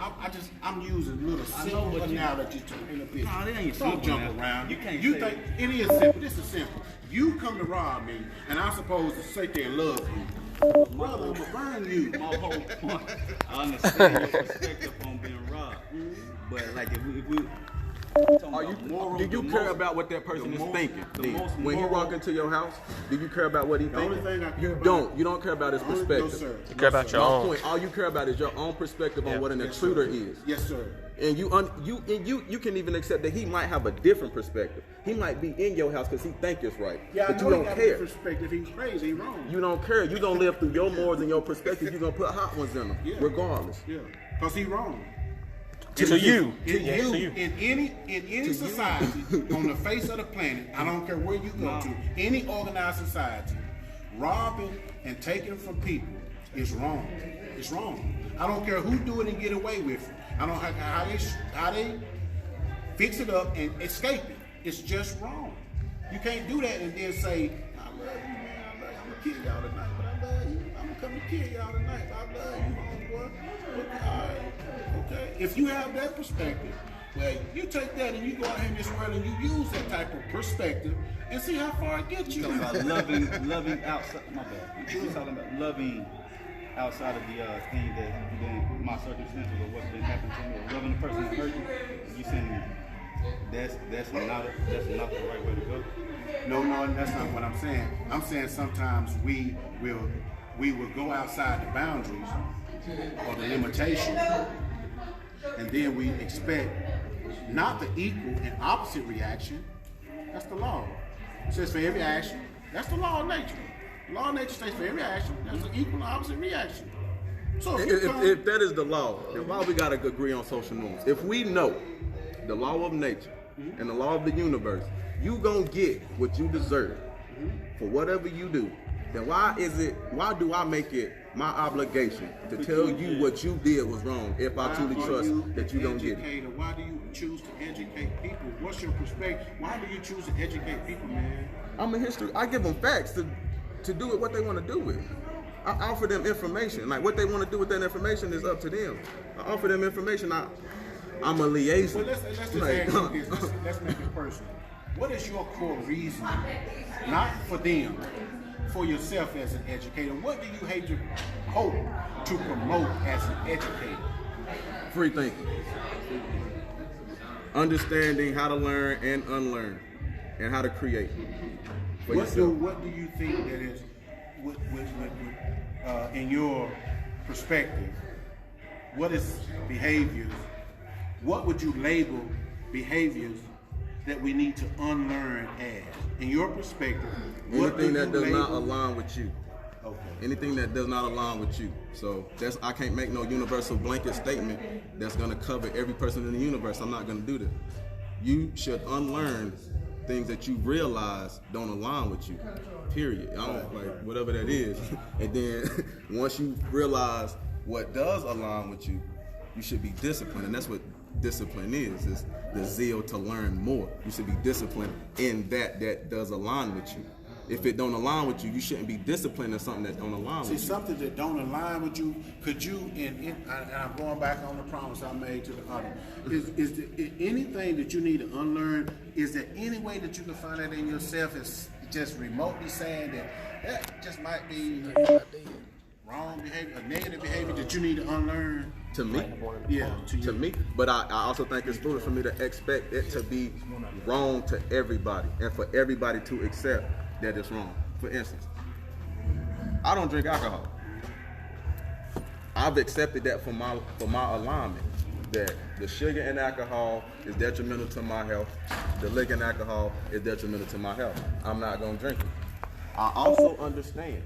I'm using little simple what you- analogies to paint a picture. Nah, they ain't Don't simple jump now. around. You can't You say think it is simple? This is simple. You come to rob me, and I'm supposed to sit there and love you. Brother, I'm gonna burn you. My whole point. I understand your perspective on being robbed, but like if we Do you care about what that person is thinking? then? When he walk into your house, do you care about what he The only thinking? thing I care You about- don't. You don't care about his No, perspective. sir. You care about your My own. point. All you care about is your own perspective on what an Yes, intruder sir. is. Yes, sir. And you can even accept that he might have a different perspective. He might be in your house because he think it's right, Yeah, but I you know don't he got a care. perspective. He's crazy. He's wrong. You don't care. You gonna live through your morals and your perspective. You gonna put hot ones in them, Yeah. regardless. Yeah, because he's wrong. To you. In Yeah, to you. in any society on the face of the planet, I don't care where you go to, any organized society, robbing and taking from people is wrong. It's wrong. I don't care who do it and get away with it. I don't know how they fix it up and escape it. It's just wrong. You can't do that and then say, I love you, man. I love you. I'm gonna kill y'all tonight, but I love you. I'm gonna come and kill y'all tonight. I love you, homeboy. Okay. If you have that perspective, well, you take that and you go out here in this world and you use that type of perspective and see how far it gets you. talking about loving outside. My bad. You talking about loving outside of the thing that been my circumstances or what's been happening to me, or loving the person that hurt you. You saying that's not the right way to go. No, that's not what I'm saying. I'm saying sometimes we will go outside the boundaries or the limitation, and then we expect not the equal and opposite reaction. That's the law. It says for every action. That's the law of nature. The law of nature says for every action, there's an equal and opposite reaction. So If that is the law, then why we gotta agree on social norms? If we know the law of nature and the law of the universe, you gonna get what you deserve for whatever you do, then why do I make it my obligation to tell you what you did was wrong if I truly trust that you don't get it? Why do you choose to educate people? What's your perspective? Why do you choose to educate people, man? I'm a history. I give them facts to do with what they want to do with. I offer them information. Like what they want to do with that information is up to them. I offer them information. I'm a liaison. Well, let's just Like, ask you this. Let's make it personal. What is your core reason, not for them, for yourself as an educator? What do you hope to promote as an educator? Free thinking. Understanding how to learn and unlearn, and how to create for yourself. What do you think that is, in your perspective, what is behaviors? What would you label behaviors that we need to unlearn as? In your perspective, Anything that does not align with you. Okay. Anything that does not align with you. So I can't make no universal blanket statement that's gonna cover every person in the universe. I'm not gonna do that. You should unlearn things that you realize don't align with you. Period. I don't like whatever that is. And then once you realize what does align with you, you should be disciplined. And that's what discipline is the zeal to learn more. You should be disciplined in that does align with you. If it don't align with you, you shouldn't be disciplined in something that don't align with you. See, something that don't align with you, could you, and I'm going back on the promise I made to the audience, is there anything that you need to unlearn? Is there any way that you can find that in yourself as just remotely saying that just might be wrong behavior, or negative behavior that you need to unlearn? To me? Yeah, to me. But I also think it's foolish for me to expect it to be wrong to everybody and for everybody to accept that it's wrong. For instance, I don't drink alcohol. I've accepted that for my alignment, that the sugar in alcohol is detrimental to my health, the liquor in alcohol is detrimental to my health. I'm not gonna drink it. I also understand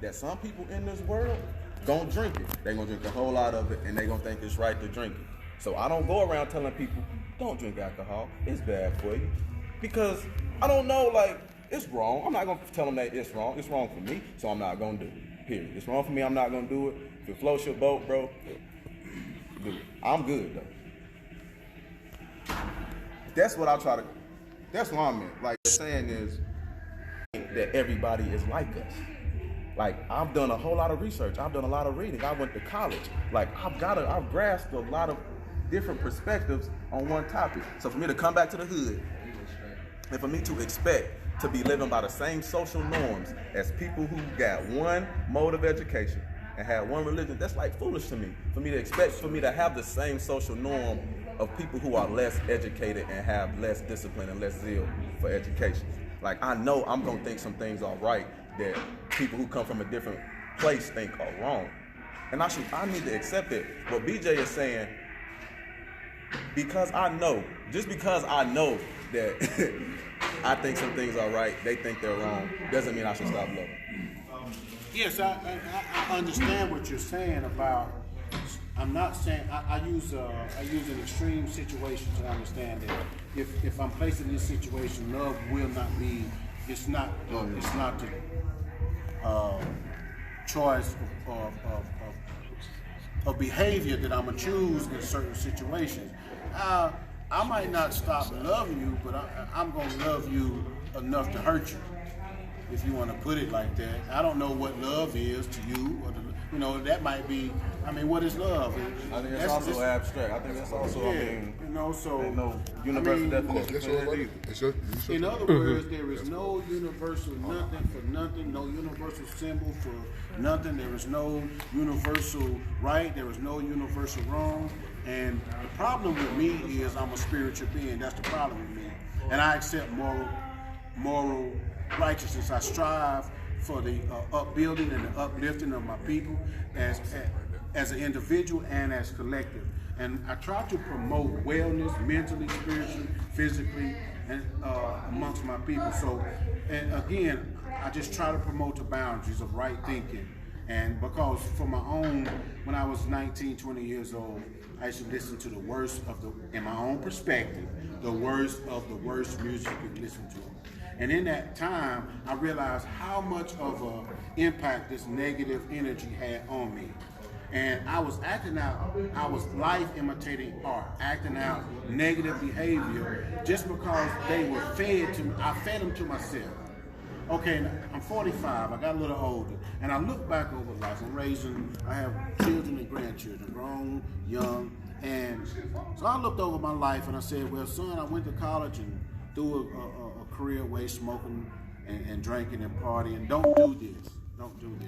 that some people in this world don't drink it. They're gonna drink a whole lot of it and they're gonna think it's right to drink it. So I don't go around telling people, don't drink alcohol, it's bad for you. Because I don't know, like, it's wrong. I'm not gonna tell them that it's wrong. It's wrong for me, so I'm not gonna do it. Period. It's wrong for me, I'm not gonna do it. If it floats your boat, bro, do it. I'm good though. That's what that's what I'm in. Like the saying is that everybody is like us. Like, I've done a whole lot of research. I've done a lot of reading. I went to college. Like, I've grasped a lot of different perspectives on one topic. So for me to come back to the hood and for me to expect to be living by the same social norms as people who got one mode of education and have one religion, that's like foolish to me. For me to expect for me to have the same social norm of people who are less educated and have less discipline and less zeal for education. Like, I know I'm gonna think some things are right that people who come from a different place think are wrong. And I need to accept it. What BJ is saying, because I know that I think some things are right, they think they're wrong, doesn't mean I should stop loving. Yes, I understand what you're saying about. I'm not saying I use an extreme situation to understand that if I'm placed in this situation, love will not be. It's not the choice of behavior that I'm gonna choose in certain situations. I might not stop loving you, but I'm gonna love you enough to hurt you, if you want to put it like that. I don't know what love is to you, or that might be. I mean, what is love? I think that's also abstract. I think that's also. No universal definition. In other words, there is no universal nothing for nothing, no universal symbol for nothing. There is no universal right. There is no universal wrong. And the problem with me is I'm a spiritual being. That's the problem with me. And I accept moral righteousness. I strive for the upbuilding and the uplifting of my people as an individual and as collective. And I try to promote wellness mentally, spiritually, physically, and amongst my people. So, and again, I just try to promote the boundaries of right thinking. And because for my own, when I was 19, 20 years old, I used to listen to the worst of in my own perspective, the worst of the worst music you could listen to. And in that time, I realized how much of an impact this negative energy had on me. And I was life imitating art, acting out negative behavior just because they were fed to me. I fed them to myself. Okay, I'm 45, I got a little older, and I look back over life. I have children and grandchildren, grown, young, and so I looked over my life and I said, well, son, I went to college and threw a career away smoking and drinking and partying. Don't do this. Don't do this.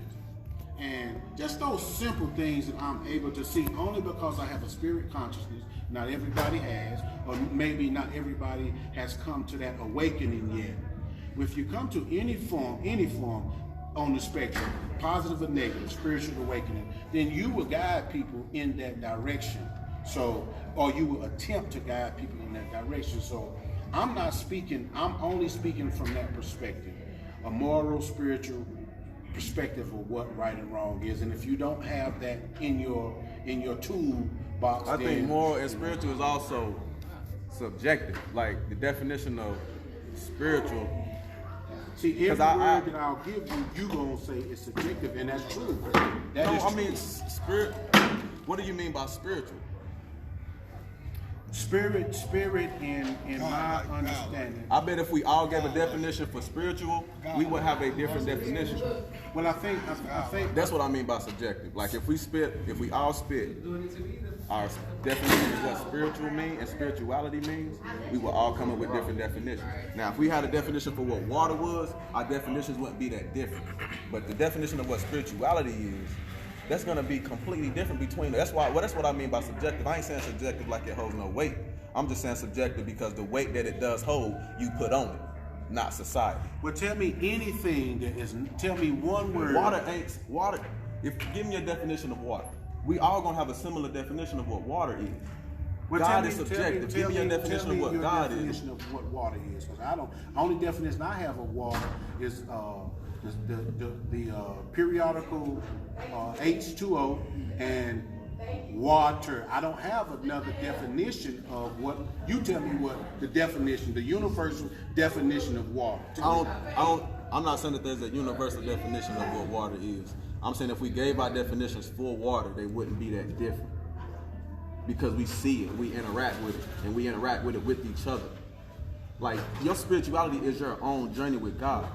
And just those simple things that I'm able to see only because I have a spirit consciousness. Not everybody has, or maybe not everybody has come to that awakening yet. If you come to any form on the spectrum, positive or negative, spiritual awakening, then you will guide people in that direction. So, or you will attempt to guide people in that direction. So I'm only speaking from that perspective, a moral, spiritual perspective of what right and wrong is. And if you don't have that in your toolbox, I think moral and spiritual is also subjective. Like the definition of spiritual. See, every word that I'll give you, you gonna say it's subjective, and that's true. I mean spirit. What do you mean by spiritual? Spirit in my understanding. I bet if we all gave a definition for spiritual, we would have a different definition. Well, I think That's what I mean by subjective. Like if we all spit our definition of what spiritual means and spirituality means, we will all come up with different definitions. Now, if we had a definition for what water was, our definitions wouldn't be that different. But the definition of what spirituality is, that's going to be completely different between. That's what I mean by subjective. I ain't saying subjective like it holds no weight. I'm just saying subjective because the weight that it does hold, you put on it, not society. Well, tell me anything that is. Tell me one word. Water. Give me a definition of water. We all gonna have a similar definition of what water is. Well, God is subjective. Give me a definition of what God is. Definition of what water is, because only definition I have of water is the periodical H2O and water. I don't have another definition of what. You tell me what the definition, the universal definition of water. I'm not saying that there's a universal definition of what water is. I'm saying if we gave our definitions for water, they wouldn't be that different. Because we see it, we interact with it, and we interact with it with each other. Like, your spirituality is your own journey with God.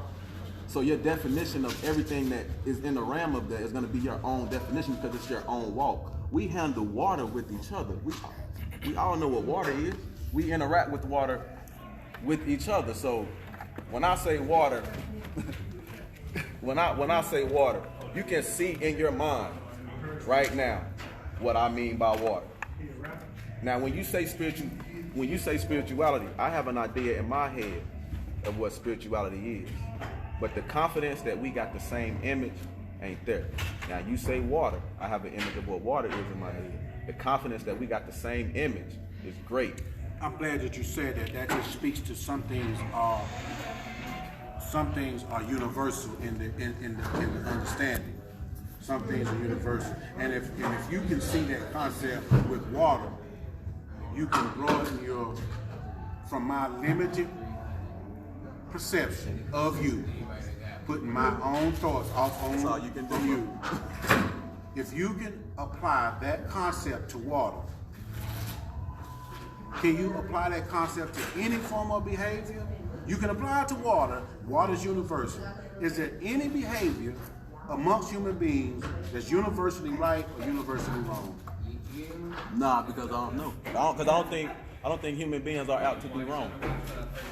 So your definition of everything that is in the realm of that is going to be your own definition because it's your own walk. We handle water with each other. We all know what water is. We interact with water with each other. So when I say water, when I say water, you can see in your mind right now what I mean by water. Now, when you say spirituality, I have an idea in my head of what spirituality is. But the confidence that we got the same image ain't there. Now, you say water, I have an image of what water is in my head. The confidence that we got the same image is great. I'm glad that you said that. That just speaks to some things are universal in the understanding. Some things are universal, and if you can see that concept with water, you can broaden from my limited perception of you, putting my own thoughts off on you. If you can apply that concept to water, can you apply that concept to any form of behavior? You can apply it to water. Water is universal. Is there any behavior amongst human beings that's universally right or universally wrong? Nah, because I don't know. Because I don't think human beings are out to be wrong.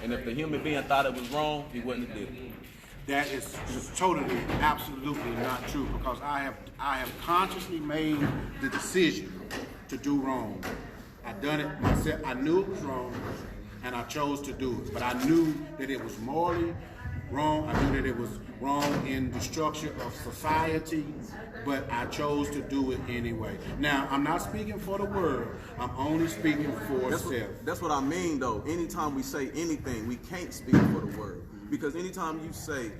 And if the human being thought it was wrong, he wouldn't have did it. That is totally, absolutely not true, because I have consciously made the decision to do wrong. I done it myself. I knew it was wrong, and I chose to do it. But I knew that it was morally wrong. I knew that it was wrong in the structure of society, but I chose to do it anyway. Now, I'm not speaking for the world. I'm only speaking for self. That's what I mean, though. Anytime we say anything, we can't speak for the world. Because anytime you say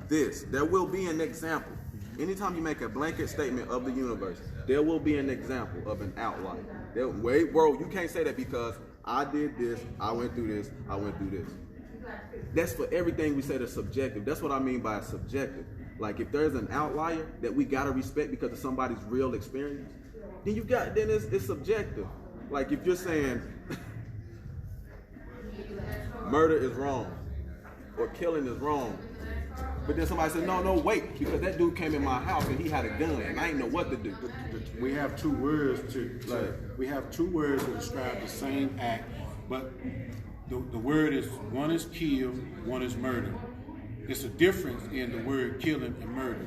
this, there will be an example. Anytime you make a blanket statement of the universe, there will be an example of an outlier. Wait, bro, you can't say that because I did this, I went through this, I went through this. That's for everything we say that's subjective. That's what I mean by subjective. Like if there's an outlier that we gotta respect because of somebody's real experience, then it's subjective. Like if you're saying murder is wrong or killing is wrong, but then somebody said, no, wait, because that dude came in my house and he had a gun and I didn't know what to do. We have two words to describe the same act, but the word is, one is kill, one is murder. it's a difference in the word killing and murder.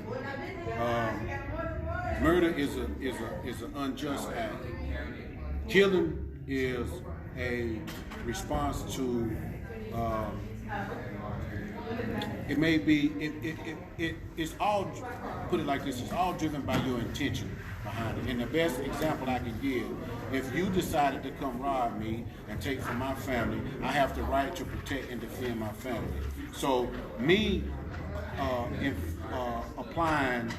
Murder is an unjust act. Killing is a response to. It may be. It's all. Put it like this: it's all driven by your intention behind it. And the best example I can give: if you decided to come rob me and take from my family, I have the right to protect and defend my family. So me applying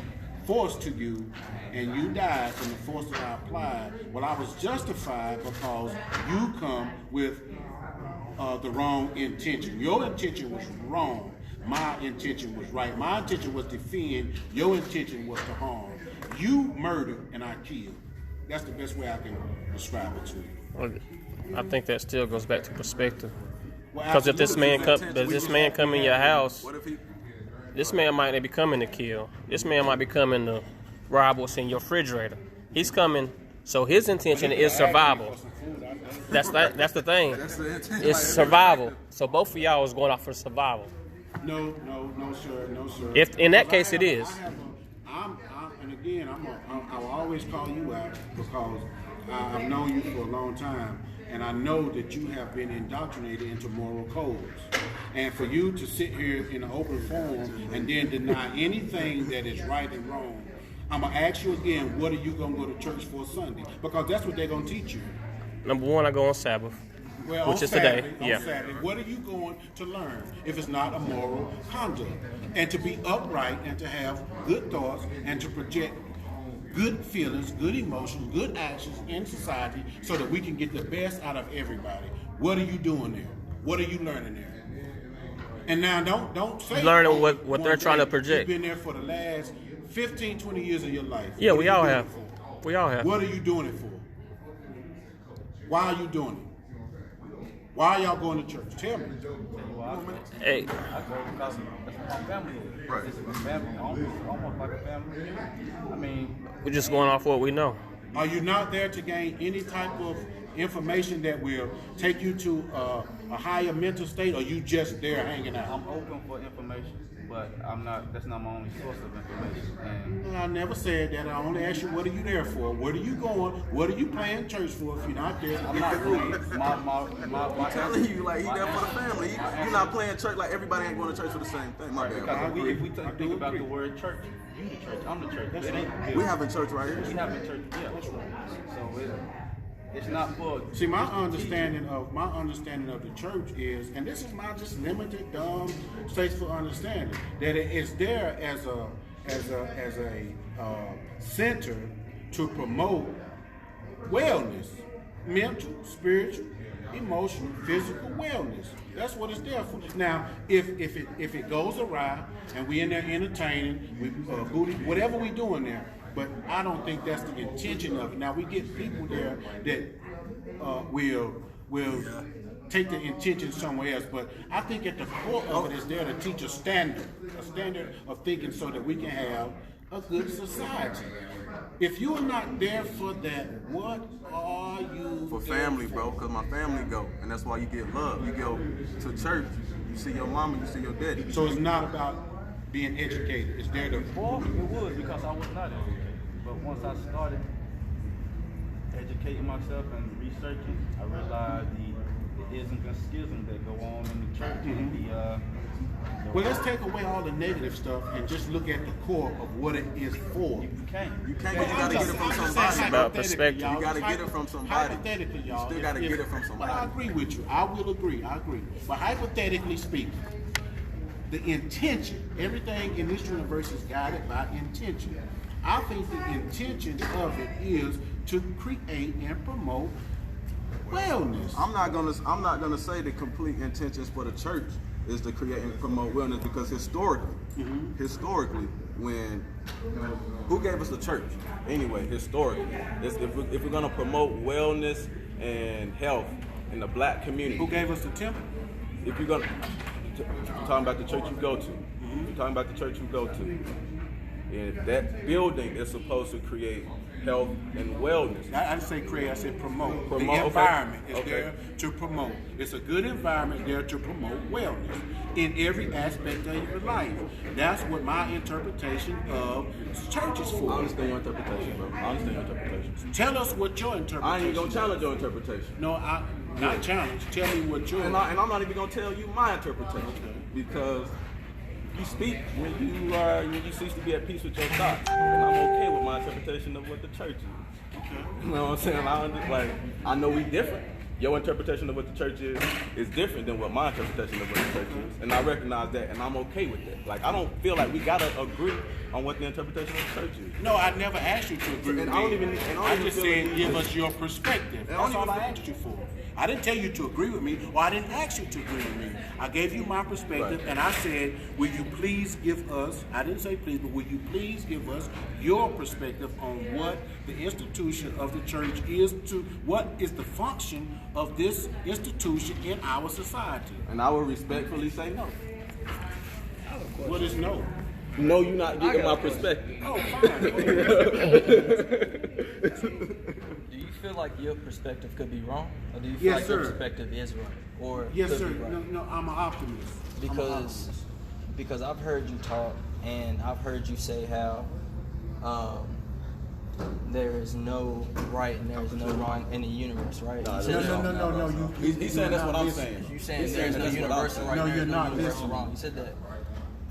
force to you, and you died from the force that I applied. Well, I was justified because you come with the wrong intention. Your intention was wrong. My intention was right. My intention was to defend. Your intention was to harm. You murdered and I killed. That's the best way I can describe it to you. Well, I think that still goes back to perspective. Well, Because if this man come in your house, What if he? this man might not be coming to kill. This man might be coming to rob what's in your refrigerator. He's coming, so his intention is survival. That's the thing. That's the intent. It's survival. So both of y'all is going off for survival. No, sir. If in that case it is. And again, I will always call you out because I've known you for a long time, and I know that you have been indoctrinated into moral codes. And for you to sit here in an open forum and then deny anything that is right and wrong, I'm gonna ask you again: what are you gonna go to church for Sunday? Because that's what they're gonna teach you. Number one, I go on Sabbath, Well, which on is Saturday, today. Yeah. On Saturday, what are you going to learn if it's not a moral conduct? And to be upright and to have good thoughts and to project good feelings, good emotions, good actions in society so that we can get the best out of everybody. What are you doing there? What are you learning there? And now don't say Learning what they're trying to project. You've been there for the last 15, 20 years of your life. Yeah, What we are you all doing have. it for? We all have. What are you doing it for? Why are you doing it? Why are y'all going to church? Tell me. Hey, I go because that's my family. Right. It's a family, almost like a family. I mean, we're just going off what we know. Are you not there to gain any type of information that will take you to a higher mental state, or you just there hanging out? I'm open for information, but I'm not. That's not my only source of information. And I never said that. I only asked you, what are you there for? Where are you going? What are you playing church for if you're not there? I'm not going. My I'm telling you, like, he there for the family. You're not playing church like everybody ain't going to church for the same thing. My bad. Because if we think about the word church, you the church, I'm the church. It ain't We having church right we here. having church. Yeah, that's right. So it's not for. See, my understanding of the church is, and this is my just limited, dumb, Statesville understanding, that it is there as a center to promote wellness, mental, spiritual, emotional, physical wellness. That's what it's there for. Now, if it goes awry and we in there entertaining, we booty, whatever we doing there. But I don't think that's the intention of it. Now we get people there that will take the intention somewhere else. But I think at the core of it is there to teach a standard of thinking, so that we can have a good society. If you are not there for that, what are you For there family, bro, because my family go, and that's why you get love. You go to church, you see your mama, you see your daddy. So it's not about being educated. It's there to. Well, it would, because I was not educated. But once I started educating myself and researching, I realized the isms and schisms that go on in the church. And Well, let's take away all the negative stuff and just look at the core of what it is for. you can't. You can't, but you gotta get it from somebody. About perspective. Y'all. You gotta get it from somebody. Hypothetically, y'all. You still gotta get it from But somebody. I agree with you. I will agree. I agree. But hypothetically speaking, the intention, everything in this universe is guided by intention. I think the intention of it is to create and promote wellness. I'm not gonna say the complete intentions for the church is to create and promote wellness, because historically, when who gave us the church? Anyway, historically, if we're gonna promote wellness and health in the black community, Who gave us the temple? if you're talking about the church you go to, you're talking about the church you go to. And that building is supposed to create health and wellness. I didn't say create, I said promote. Promote, The okay. environment is Okay. there to promote. It's a good environment there to promote wellness in every aspect of your life. That's what my interpretation of church is I for. understand your interpretation, bro. I understand your interpretation. Tell us what your interpretation I ain't even gonna is. challenge your interpretation. No, not challenge. Tell me what your And I'm not even gonna tell you my interpretation because you speak when you cease to be at peace with your thoughts, and I'm okay with my interpretation of what the church is. You know what I'm saying? I know we different. Your interpretation of what the church is different than what my interpretation of what the church is, and I recognize that, and I'm okay with that. Like I don't feel like we gotta agree on what the interpretation of the church is. No, I never asked you to agree with me. I just said give us your perspective. That's all I asked you for. I didn't tell you to agree with me, or I didn't ask you to agree with me. I gave you my perspective, Right. and I said, will you please give us, I didn't say please, but will you please give us your perspective on what the institution of the church is what is the function of this institution in our society? And I will respectfully say no. What is no? No, you're not getting my perspective. Oh, fine. Do you feel like your perspective could be wrong, or do you feel Yes, like your sir. perspective is right, or Yes, could sir. be right? No, I'm an optimist. I'm an optimist. Because I've heard you talk, and I've heard you say how there is no right and there is no wrong in the universe, right? You said that. No. He's saying that's what I'm saying. You saying He's there's saying no that's what I'm universal saying. right, No, there's you're no not universal listening. wrong. You said that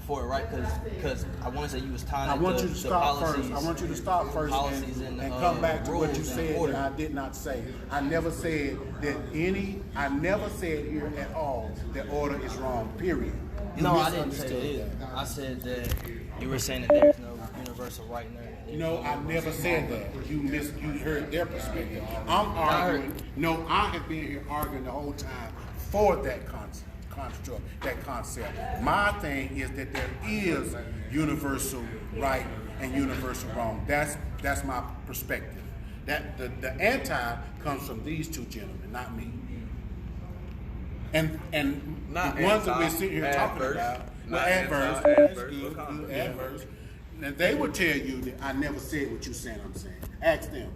for it, right? Because I want to say you was tying I it want to you to the stop policies. first. I want you to stop first policies and and, come back to what you rules and said order. that I did not say. I never said that I never said here at all that order is wrong, period. You No, I didn't say that misunderstood either. I said that you were saying that there's no universal right and there. No, I never said that. You heard their perspective. I'm arguing. No, I have been here arguing the whole time for that construct, that concept. My thing is that there is universal right and universal wrong. That's my perspective. That the anti comes from these two gentlemen, not me. And Not the ones that we're anti, sitting here adverse. talking about, Not adverse, anti, that's adverse, good, or contra. adverse. And they would tell you that I never said what you saying I'm saying. Ask them.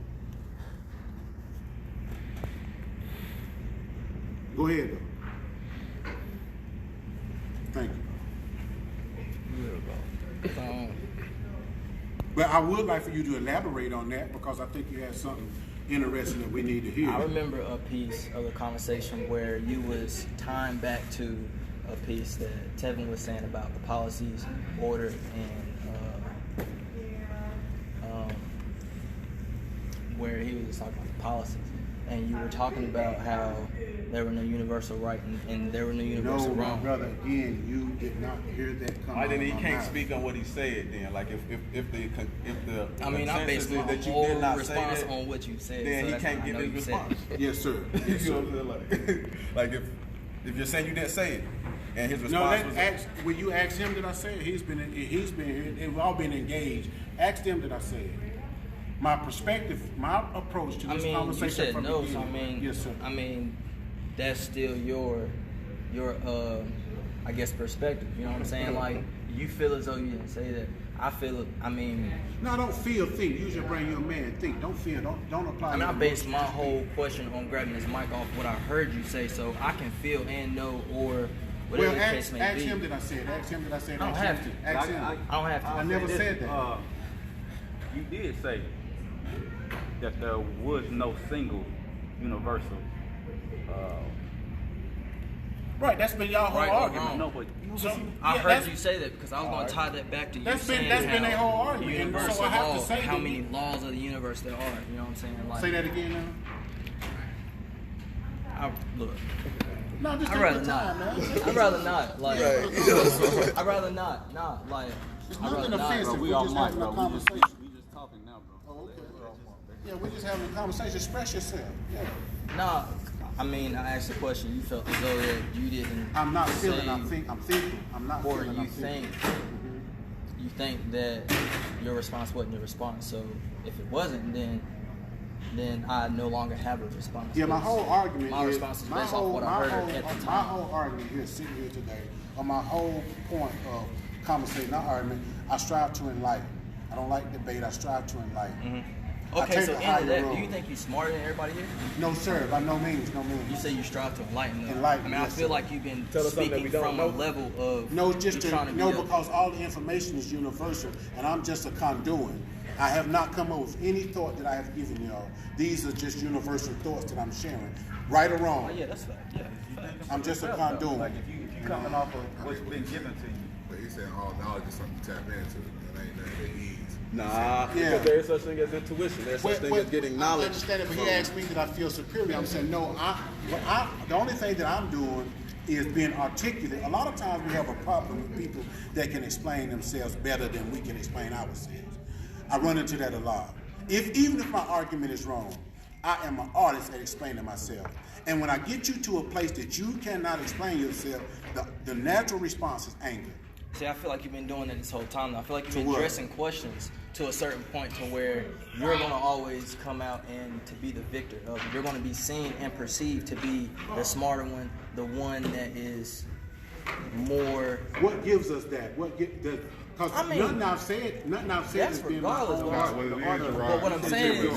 Go ahead, though. Thank you. But I would like for you to elaborate on that because I think you have something interesting that we need to hear. I remember a piece of a conversation where you was tying back to a piece that Tevin was saying about the policies, order, and where he was talking about the policies. And you were talking about how there were no universal right and there were no universal No, my wrong. brother, again, you did not hear that come out of He my can't mouth. speak on what he said then. Like if the I mean, I consensus based is my that you whole did not response say that, on what you said. then so he that's can't why I give know his you said response. it. Yes, sir. Yes, You know sir. what I'm saying? Like if you're saying you didn't say it, and his No, response was when you ask him, did I say it? He's been here. They've all been engaged. Ask them, did I say it? My perspective, my approach to I this mean, conversation you said from no, the so I beginning. mean, Yes, sir. I mean, that's still your I guess perspective. You know what I'm saying? Like you feel as though you didn't say that. I feel it. I mean, No, don't feel. Think. Use your brain. You're a man. Think. Don't feel. Don't apply. I your based emotions, my just think. whole question on grabbing this mic off what I heard you say, so I can feel and know or whatever Well, the case ask may ask be. him, did I say it? Ask him, did I say it? I don't Ask have him. to. Ask him. I don't have to. I never said that. You did say that there was no single universal. Right. That's been y'all whole Right or argument. wrong. No, but So, I yeah, heard that's- you say that because I was going to tie that back to you That's been- saying that's been how their whole argument, and universal so I have to law, say how that many you- laws of the universe there are. You know what I'm saying? Like, Say that again now. Look, No, just I'd take rather your not. time, man. I'd rather not. Like, I'd rather not. Not like. It's I'd nothing rather not. offensive. we We're all just mic, having a bro. conversation. We just talking now, bro. Oh, okay. Yeah, we're just having a conversation. Express yourself. Yeah. Nah, I mean, I asked the question. You felt as though that you didn't. I'm not feeling. say, I'm thinking. I'm not Or feeling. you I'm thinking. you think that your response wasn't your response. So if it wasn't, then I no longer have a response. Yeah, my whole argument My is response is based off what I heard at the my time. whole argument here, sitting here today, or my whole point of conversation, not argument, I strive to enlighten. I don't like debate. I strive to enlighten. I Okay, take so a into higher that, road. do you think you're smarter than everybody here? No, sir. By no means. No means. You say you strive to enlighten them. Enlighten, I mean, yes, I feel sir. like you've been Tell us something that speaking we don't from know. a level of No, just you're trying to no, be because all the information is universal, and I'm just a conduit. I have not come up with any thought that I have given y'all. These are just universal thoughts that I'm sharing, right or wrong. Oh, yeah, that's fact. Yeah. I'm just a conduit. Like if you coming off of what's been given to you. But he said all knowledge is something to tap into. It ain't nothing to ease. Nah, Yeah. because there is such thing as intuition. There's such thing as getting I knowledge. understand it, but he asked me that I feel superior. I'm saying no. The only thing that I'm doing is being articulate. A lot of times we have a problem with people that can explain themselves better than we can explain ourselves. I run into that a lot. Even if my argument is wrong, I am an artist at explaining myself. And when I get you to a place that you cannot explain yourself, the natural response is anger. See, I feel like you've been doing that this whole time now. I feel like you've To been what? addressing questions to a certain point to where you're going to always come out and to be the victor of it. You're going to be seen and perceived to be the smarter one, the one that is more... What gives us that? Because I mean, nothing I've said that's has been my regardless. own. But what I'm saying is, you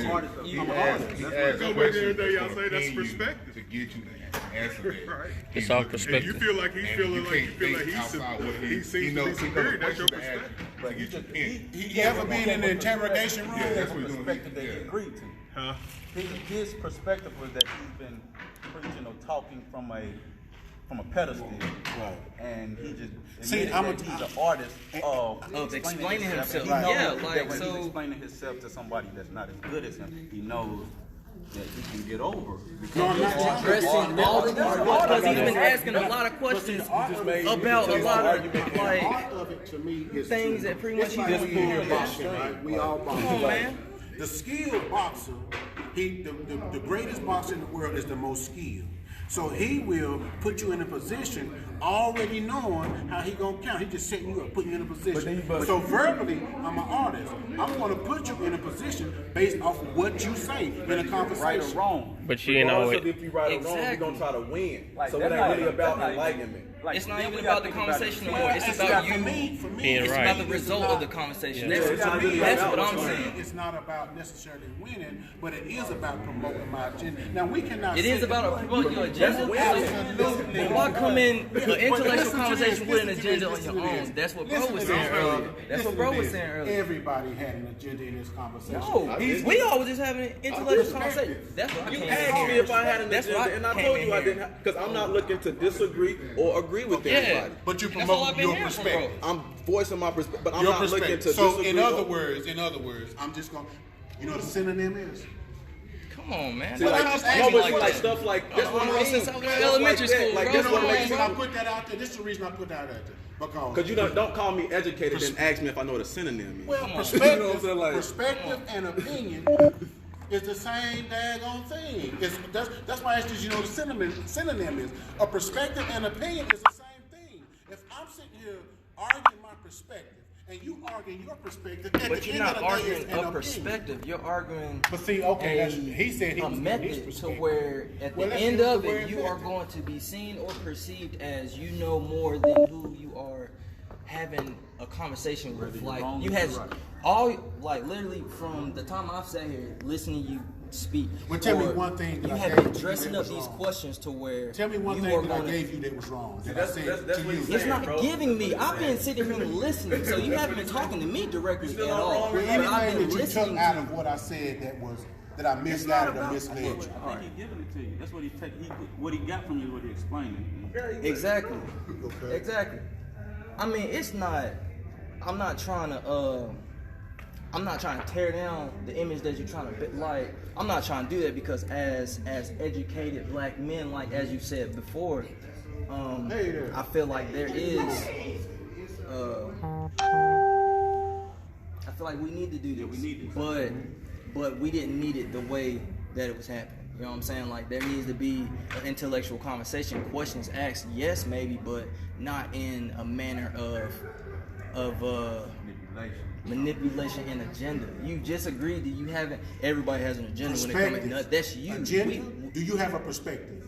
I'm an artist. Go back there and y'all say that's perspective. To get you to answer that. Right. It's all If perspective. you feel like he's feeling like you feel like he seems to be superior, that's your perspective. But he just He ever been in the interrogation room? Yeah, that's what he's Perspective that he doing. agreed to. Huh? His perspective was that he's been preaching or talking from a pedestal, Right. and he just See, admitted that he's an artist Of explaining himself. He knows Yeah, that like, when so- he's explaining himself to somebody that's not as good as him, he knows that he can get over. No, I'm not trying to addressing all the because he's been asking a lot of questions about a lot of like Part of it to me is things that pretty much it's he like just when pulled you're here boxing, right? We all box. Come on, man. The skilled boxer, the greatest boxer in the world is the most skilled. So he will put you in a position already knowing how he gonna count. He just setting you up, putting you in a position. So verbally, I'm an artist. I'm gonna put you in a position based off of what you say in a conversation. Right or wrong. But you know Regardless it. of if you right or wrong, we're Exactly. gonna try to win. Like, So it that's ain't not really even- about that's not even- enlightenment. Like, It's not then even we about gotta the think about conversation it. no more. It's about you. For me, being It's right. about the result of the conversation. Yeah. That's, It's not really that's about what I'm what's saying. It's not about necessarily winning, but it is about promoting my agenda. Now we cannot. It is sit- about promoting your agenda. But why come in an intellectual conversation with an agenda on your own? That's what bro was saying earlier. That's what bro was saying earlier. Everybody had an agenda in this conversation. No, we all was just having an intellectual conversation. That's what I You came asked in me here. if I had an That's what agenda, and I came told in you I here. didn't, because I'm not looking to disagree or agree with Yeah. anybody. But you That's all promote I've been your hearing from perspective. I'm voicing my perspective, but I'm Your not looking to perspective. So disagree. in other words, I'm just gonna. You know what a synonym is? Come on, man. See, Don't like, talk just to ask no, me but like like that. stuff like that's what I mean. since I was in Stuff elementary like that, school, like bro. this Come what on, makes The reason sense. I put that out there. This is the reason I put that out there. Because you don't call me educated and ask me if I know what a synonym is. Well, You know what I'm saying? Like- perspective and opinion is the same daggone thing. That's why I asked you know what a synonym is. A perspective and opinion is the same thing. If I'm sitting here arguing my perspective and you arguing your perspective, at But the you're end not of the day, arguing it's an a opinion. perspective. You're arguing But see, okay, he said he a was giving his method to perspective. where at Well, the let's end use of the it, word you are method. going to be seen or perceived as you know more than who you are having a conversation with. Like wrong you or had you're right. all like literally from the time I've sat here listening to you speak. Well, tell me or one thing that you I have gave been you dressing that up was these wrong. questions to where Tell me one you thing are that I gonna- gave you that was wrong. That that's I said what to he's you. saying. It's not bro. giving me. I've been sitting here listening, so you haven't been talking to me directly at all. wrong with But I've Anything been that you took listening out to. of what I said that I misguided or misled you. I think he's giving it to you. That's what he take. What he got from you is what he explaining. Exactly. Exactly. I mean, it's not. I'm not trying to. I'm not trying to tear down the image that you're trying to like. I'm not trying to do that because as educated black men, like as you said before, I feel like there is. I feel like we need to do this. we need this. But we didn't need it the way that it was happening. You know what I'm saying? Like there needs to be an intellectual conversation, questions asked, yes, maybe, but not in a manner of manipulation and agenda. You just agreed that you haven't. Everybody has an agenda when it comes to Perspective. nut. That's you. Agenda? Do you have a perspective?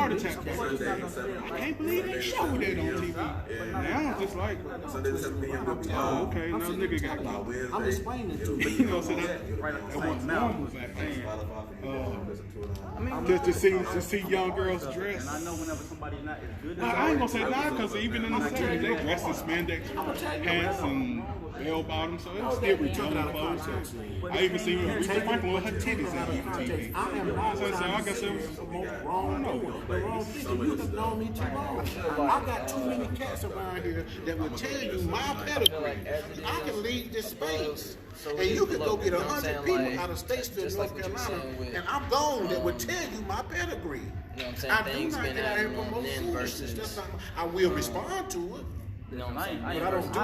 heart attack. I can't believe they showed that on TV. Now I'm just like, Sundays at 7 p.m. okay, now nigga got killed. I'm explaining to you. You know, so that was normal back then. To see young girls dress. And I know whenever somebody's not as good as I ain't gonna say nah, because even in the 70s, they dressed in spandex pants and bell bottoms, so it was still returning clothes. I even seen Aretha Franklin with her titties out on TV. I am not So I guess it was, the most wrong thing. You have known me too long. I got too many cats around here that will tell you my pedigree. I can lead this space. And you can go get 100 people out of Statesville, North Carolina, and I'm gone that would tell you my pedigree. You know what I'm saying? I do Things not been get out here and happening promote then foolishness. versus. I will respond to it. You know what I'm saying? But I don't do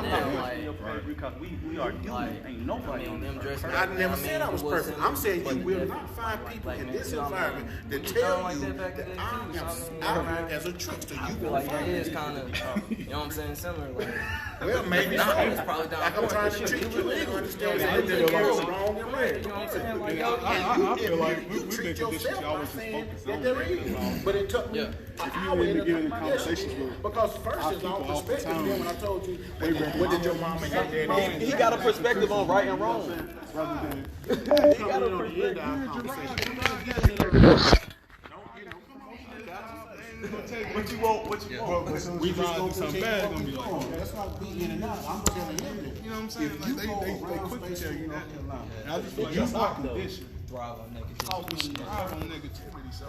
that. because we are human. Ain't nobody on them dressing. I never said I was perfect. I'm saying you will not find people in this environment that tell you that I am out here as a trickster. You won't Like that find is me. kind of, you know what I'm saying? Similar. Like, Well, maybe not. so. It's probably down Like I'm trying to trick you. You understand that there's wrong and right. You know what I'm saying? Like, I feel like we've been Treat conditioned yourself to by always just saying focus that on there is. But it took me Yeah. an If you hour really to get into my conversations destiny. with Because first our is all people all the perspective. time, Then when I told you, what did your mom and your dad he got a perspective on right and wrong. He got a what you want, what you want. We just gonna something bad, it's gonna be like, that's not be in and out. I'm telling him that. you know what I'm saying? Like they quick to tell you that. And I just feel like You that's our fucked up. condition. Thrive on negativity. We strive on negativity, so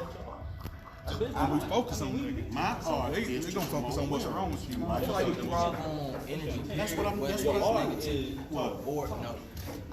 when we focus on negativity, My art they is gonna focus on what's wrong with you. I feel like we thrive on energy. That's what I'm. Whether That's it's what art negativity is. What? or no.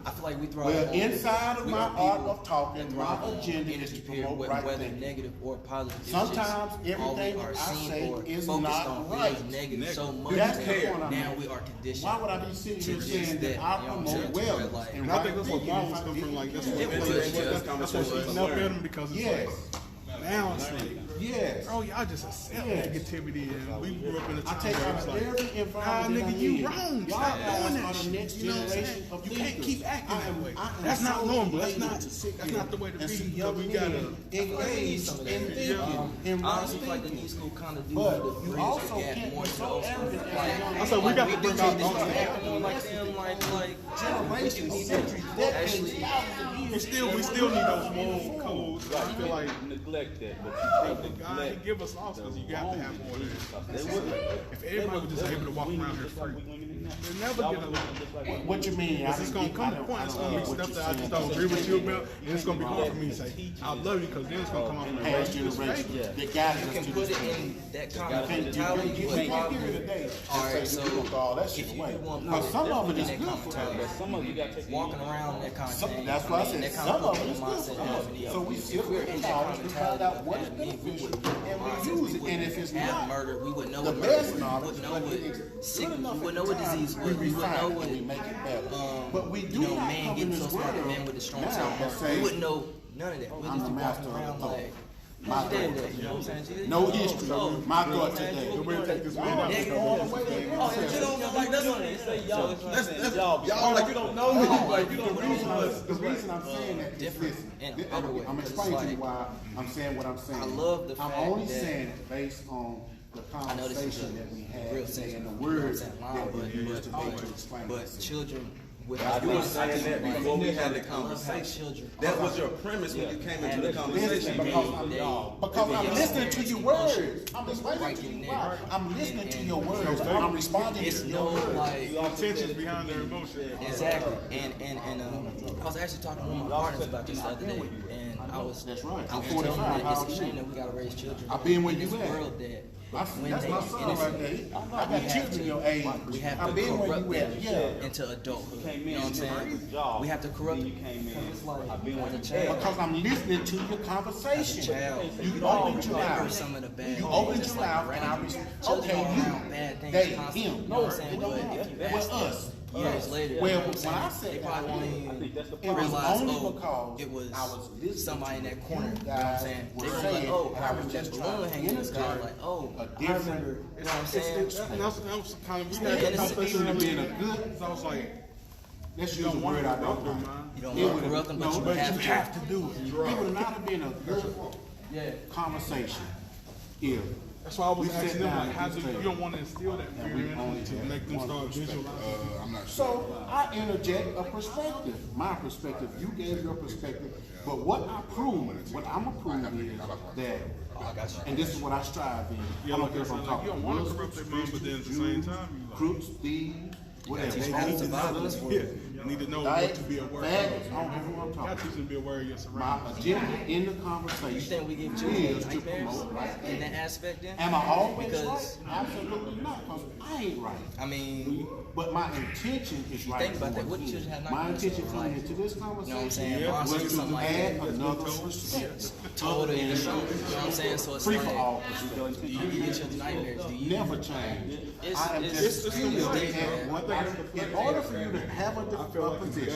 I feel like we thrive Well, on inside of we my are art people of talking, that my thrive on agenda is energy to period, promote right whether thinking. negative or positive. It's Sometimes just all we everything are I seen say or is focused not on right. is negative so much That's that the point I'm now making. we are conditioned. Why would I be sitting to here just saying that I you know what I'm promote saying? wellness Like, And I think that's what Marlon's come from. Like that's what that's what she's up at them because it's Yes. like balancing. Yes. Bro, y'all just accept Yes. negativity, and we grew up in a I time take where out it's of like, every nah, environment. nigga, you wrong. Y'all Stop guys doing are that the shit. next You know what I'm generation saying? of You can't thinkers. keep acting that way. I am That's not so normal. That's able not. to sit That's here not the way to and be. see Because young we gotta. men engaged in thinking, in I right honestly feel like the thinking. new school kind of do But the you bridge also the gap can't more be to so the old school. arrogant as a young I said we got to bring out This those. is happening like them, like generations, centuries, decades, thousands of years. We still need those moral codes. I feel like neglect that, but God He give us laws because you got to have more than that. If everybody was just able to walk around here free, they'll never get along. What you mean? Because it's gonna come to a point. It's gonna be stuff that I just don't agree with you about, and it's gonna be hard for me to say I love you because then it's gonna come off in the Past generation that guided You us can to put this it point. in that kind of You mentality, can't but give it a day. Alright, so you gonna throw all that shit if you away. do want Because some of it is that good kind for of us. mentality, walking around that kind of thing. That's why I said that kind some of of it is good mindset for that us. we need. So we If sit we're with in the that kind knowledge of to find out mentality, what is that means we beneficial would and we use it. And if it's have not murder, we would know the what best murder, we knowledge, would know but what it is good sickness, enough we would at know what times, disease we was, we would refine know it what and we make it better. But we do you know, not man come in getting this so smart, world man with the strong now self. and We say, wouldn't know none of that. We'd I'm just the be master walking of around the like, my she did thought that, you know what I'm saying? She did no that. history, my thought today. So we're gonna take this one out. You don't know, like, that's what they say, y'all. Y'all like you don't know me. Like you don't know us. The reason I'm saying that is different this. in other ways, I'm 'cause it's explaining to you like- why I'm saying what I'm saying. I love the I'm fact only that- saying it based on the I know this is conversation that we had real sense, and the you know what I'm words saying, that we used to explain but this. children with You were saying that before we had the I love how conversation. children. That was your premise when you came into the Listen, conversation. because I'm listening to your words. I'm explaining to you why. I'm listening to your words. I'm responding It's to no your words. like Intentions behind their emotions. exactly, and I was actually talking to one of my partners about this the other day, and I was That's right. I I'm was telling 45. him that How it's old a are shame you? that we gotta raise children I've been where in this you at. world that when That's they my son right innocent, there. I got children your age. we have I've to been where corrupt you them at. Yeah. into adulthood. You know what I'm saying? We have to corrupt them. It's like as a child. Because I'm listening to your conversation. Child, You opened your remember mouth. some of the bad You things opened that's your like mouth, and I around was you. Children okay. are around You, bad things they, constantly, him. you know No, what I'm saying? it don't But matter. if you Well, ask us. years later, Well, you know what I'm when saying? I said They that, probably won't it even was realize, only oh, because it was I was listening somebody in to that corner. you You know what I'm guys saying? were They were saying, like, oh, and I I was was just just balloon trying to hanging in the sky. integrate Like, oh, a I different- remember. You know what I'm saying? And that was kind of, we Yeah, had and a it's conversation even being a good. good- So I was like, Let's you use a don't want word to I don't corrupt them, like. man. You don't It want would to corrupt them, but no, you but have you to. have to do it. It would not have been a good conversation if That's why I was We sit asking them, down like, how at do this you table. don't want to instill that fear we in only them to have make them one start perspective. visualizing? I'm not sure. So I interject a perspective, my perspective. You gave your perspective, but what I prove, what I'm gonna prove is that, and this is what I strive in. Yeah, I don't like care I if said, I'm like, talking you don't want to Muslims, corrupt their mind, but then at the same Jews, time, you like, crooks, thieves, whatever. teach them to survive in this world. yeah, you need to know Right? what to be aware Faggots, of. I don't care who I'm You got to talking teach them to be aware of your My surroundings. agenda in the conversation You think we give is children to nightmares promote right. in that aspect then? Am I always Because, right? Absolutely not, because I ain't right. I mean, But my intention is right. think about that. going What in. children have My nightmares intention of, coming like, into this you know what I'm conversation saying? Yeah. Monsters, was something to like add that. another perspective. Total in the show. You know what I'm saying? So it's Free like, for all do you get your nightmares? Do you? never change. It's- I am it's- just it's still different. at what in order for you to have a position.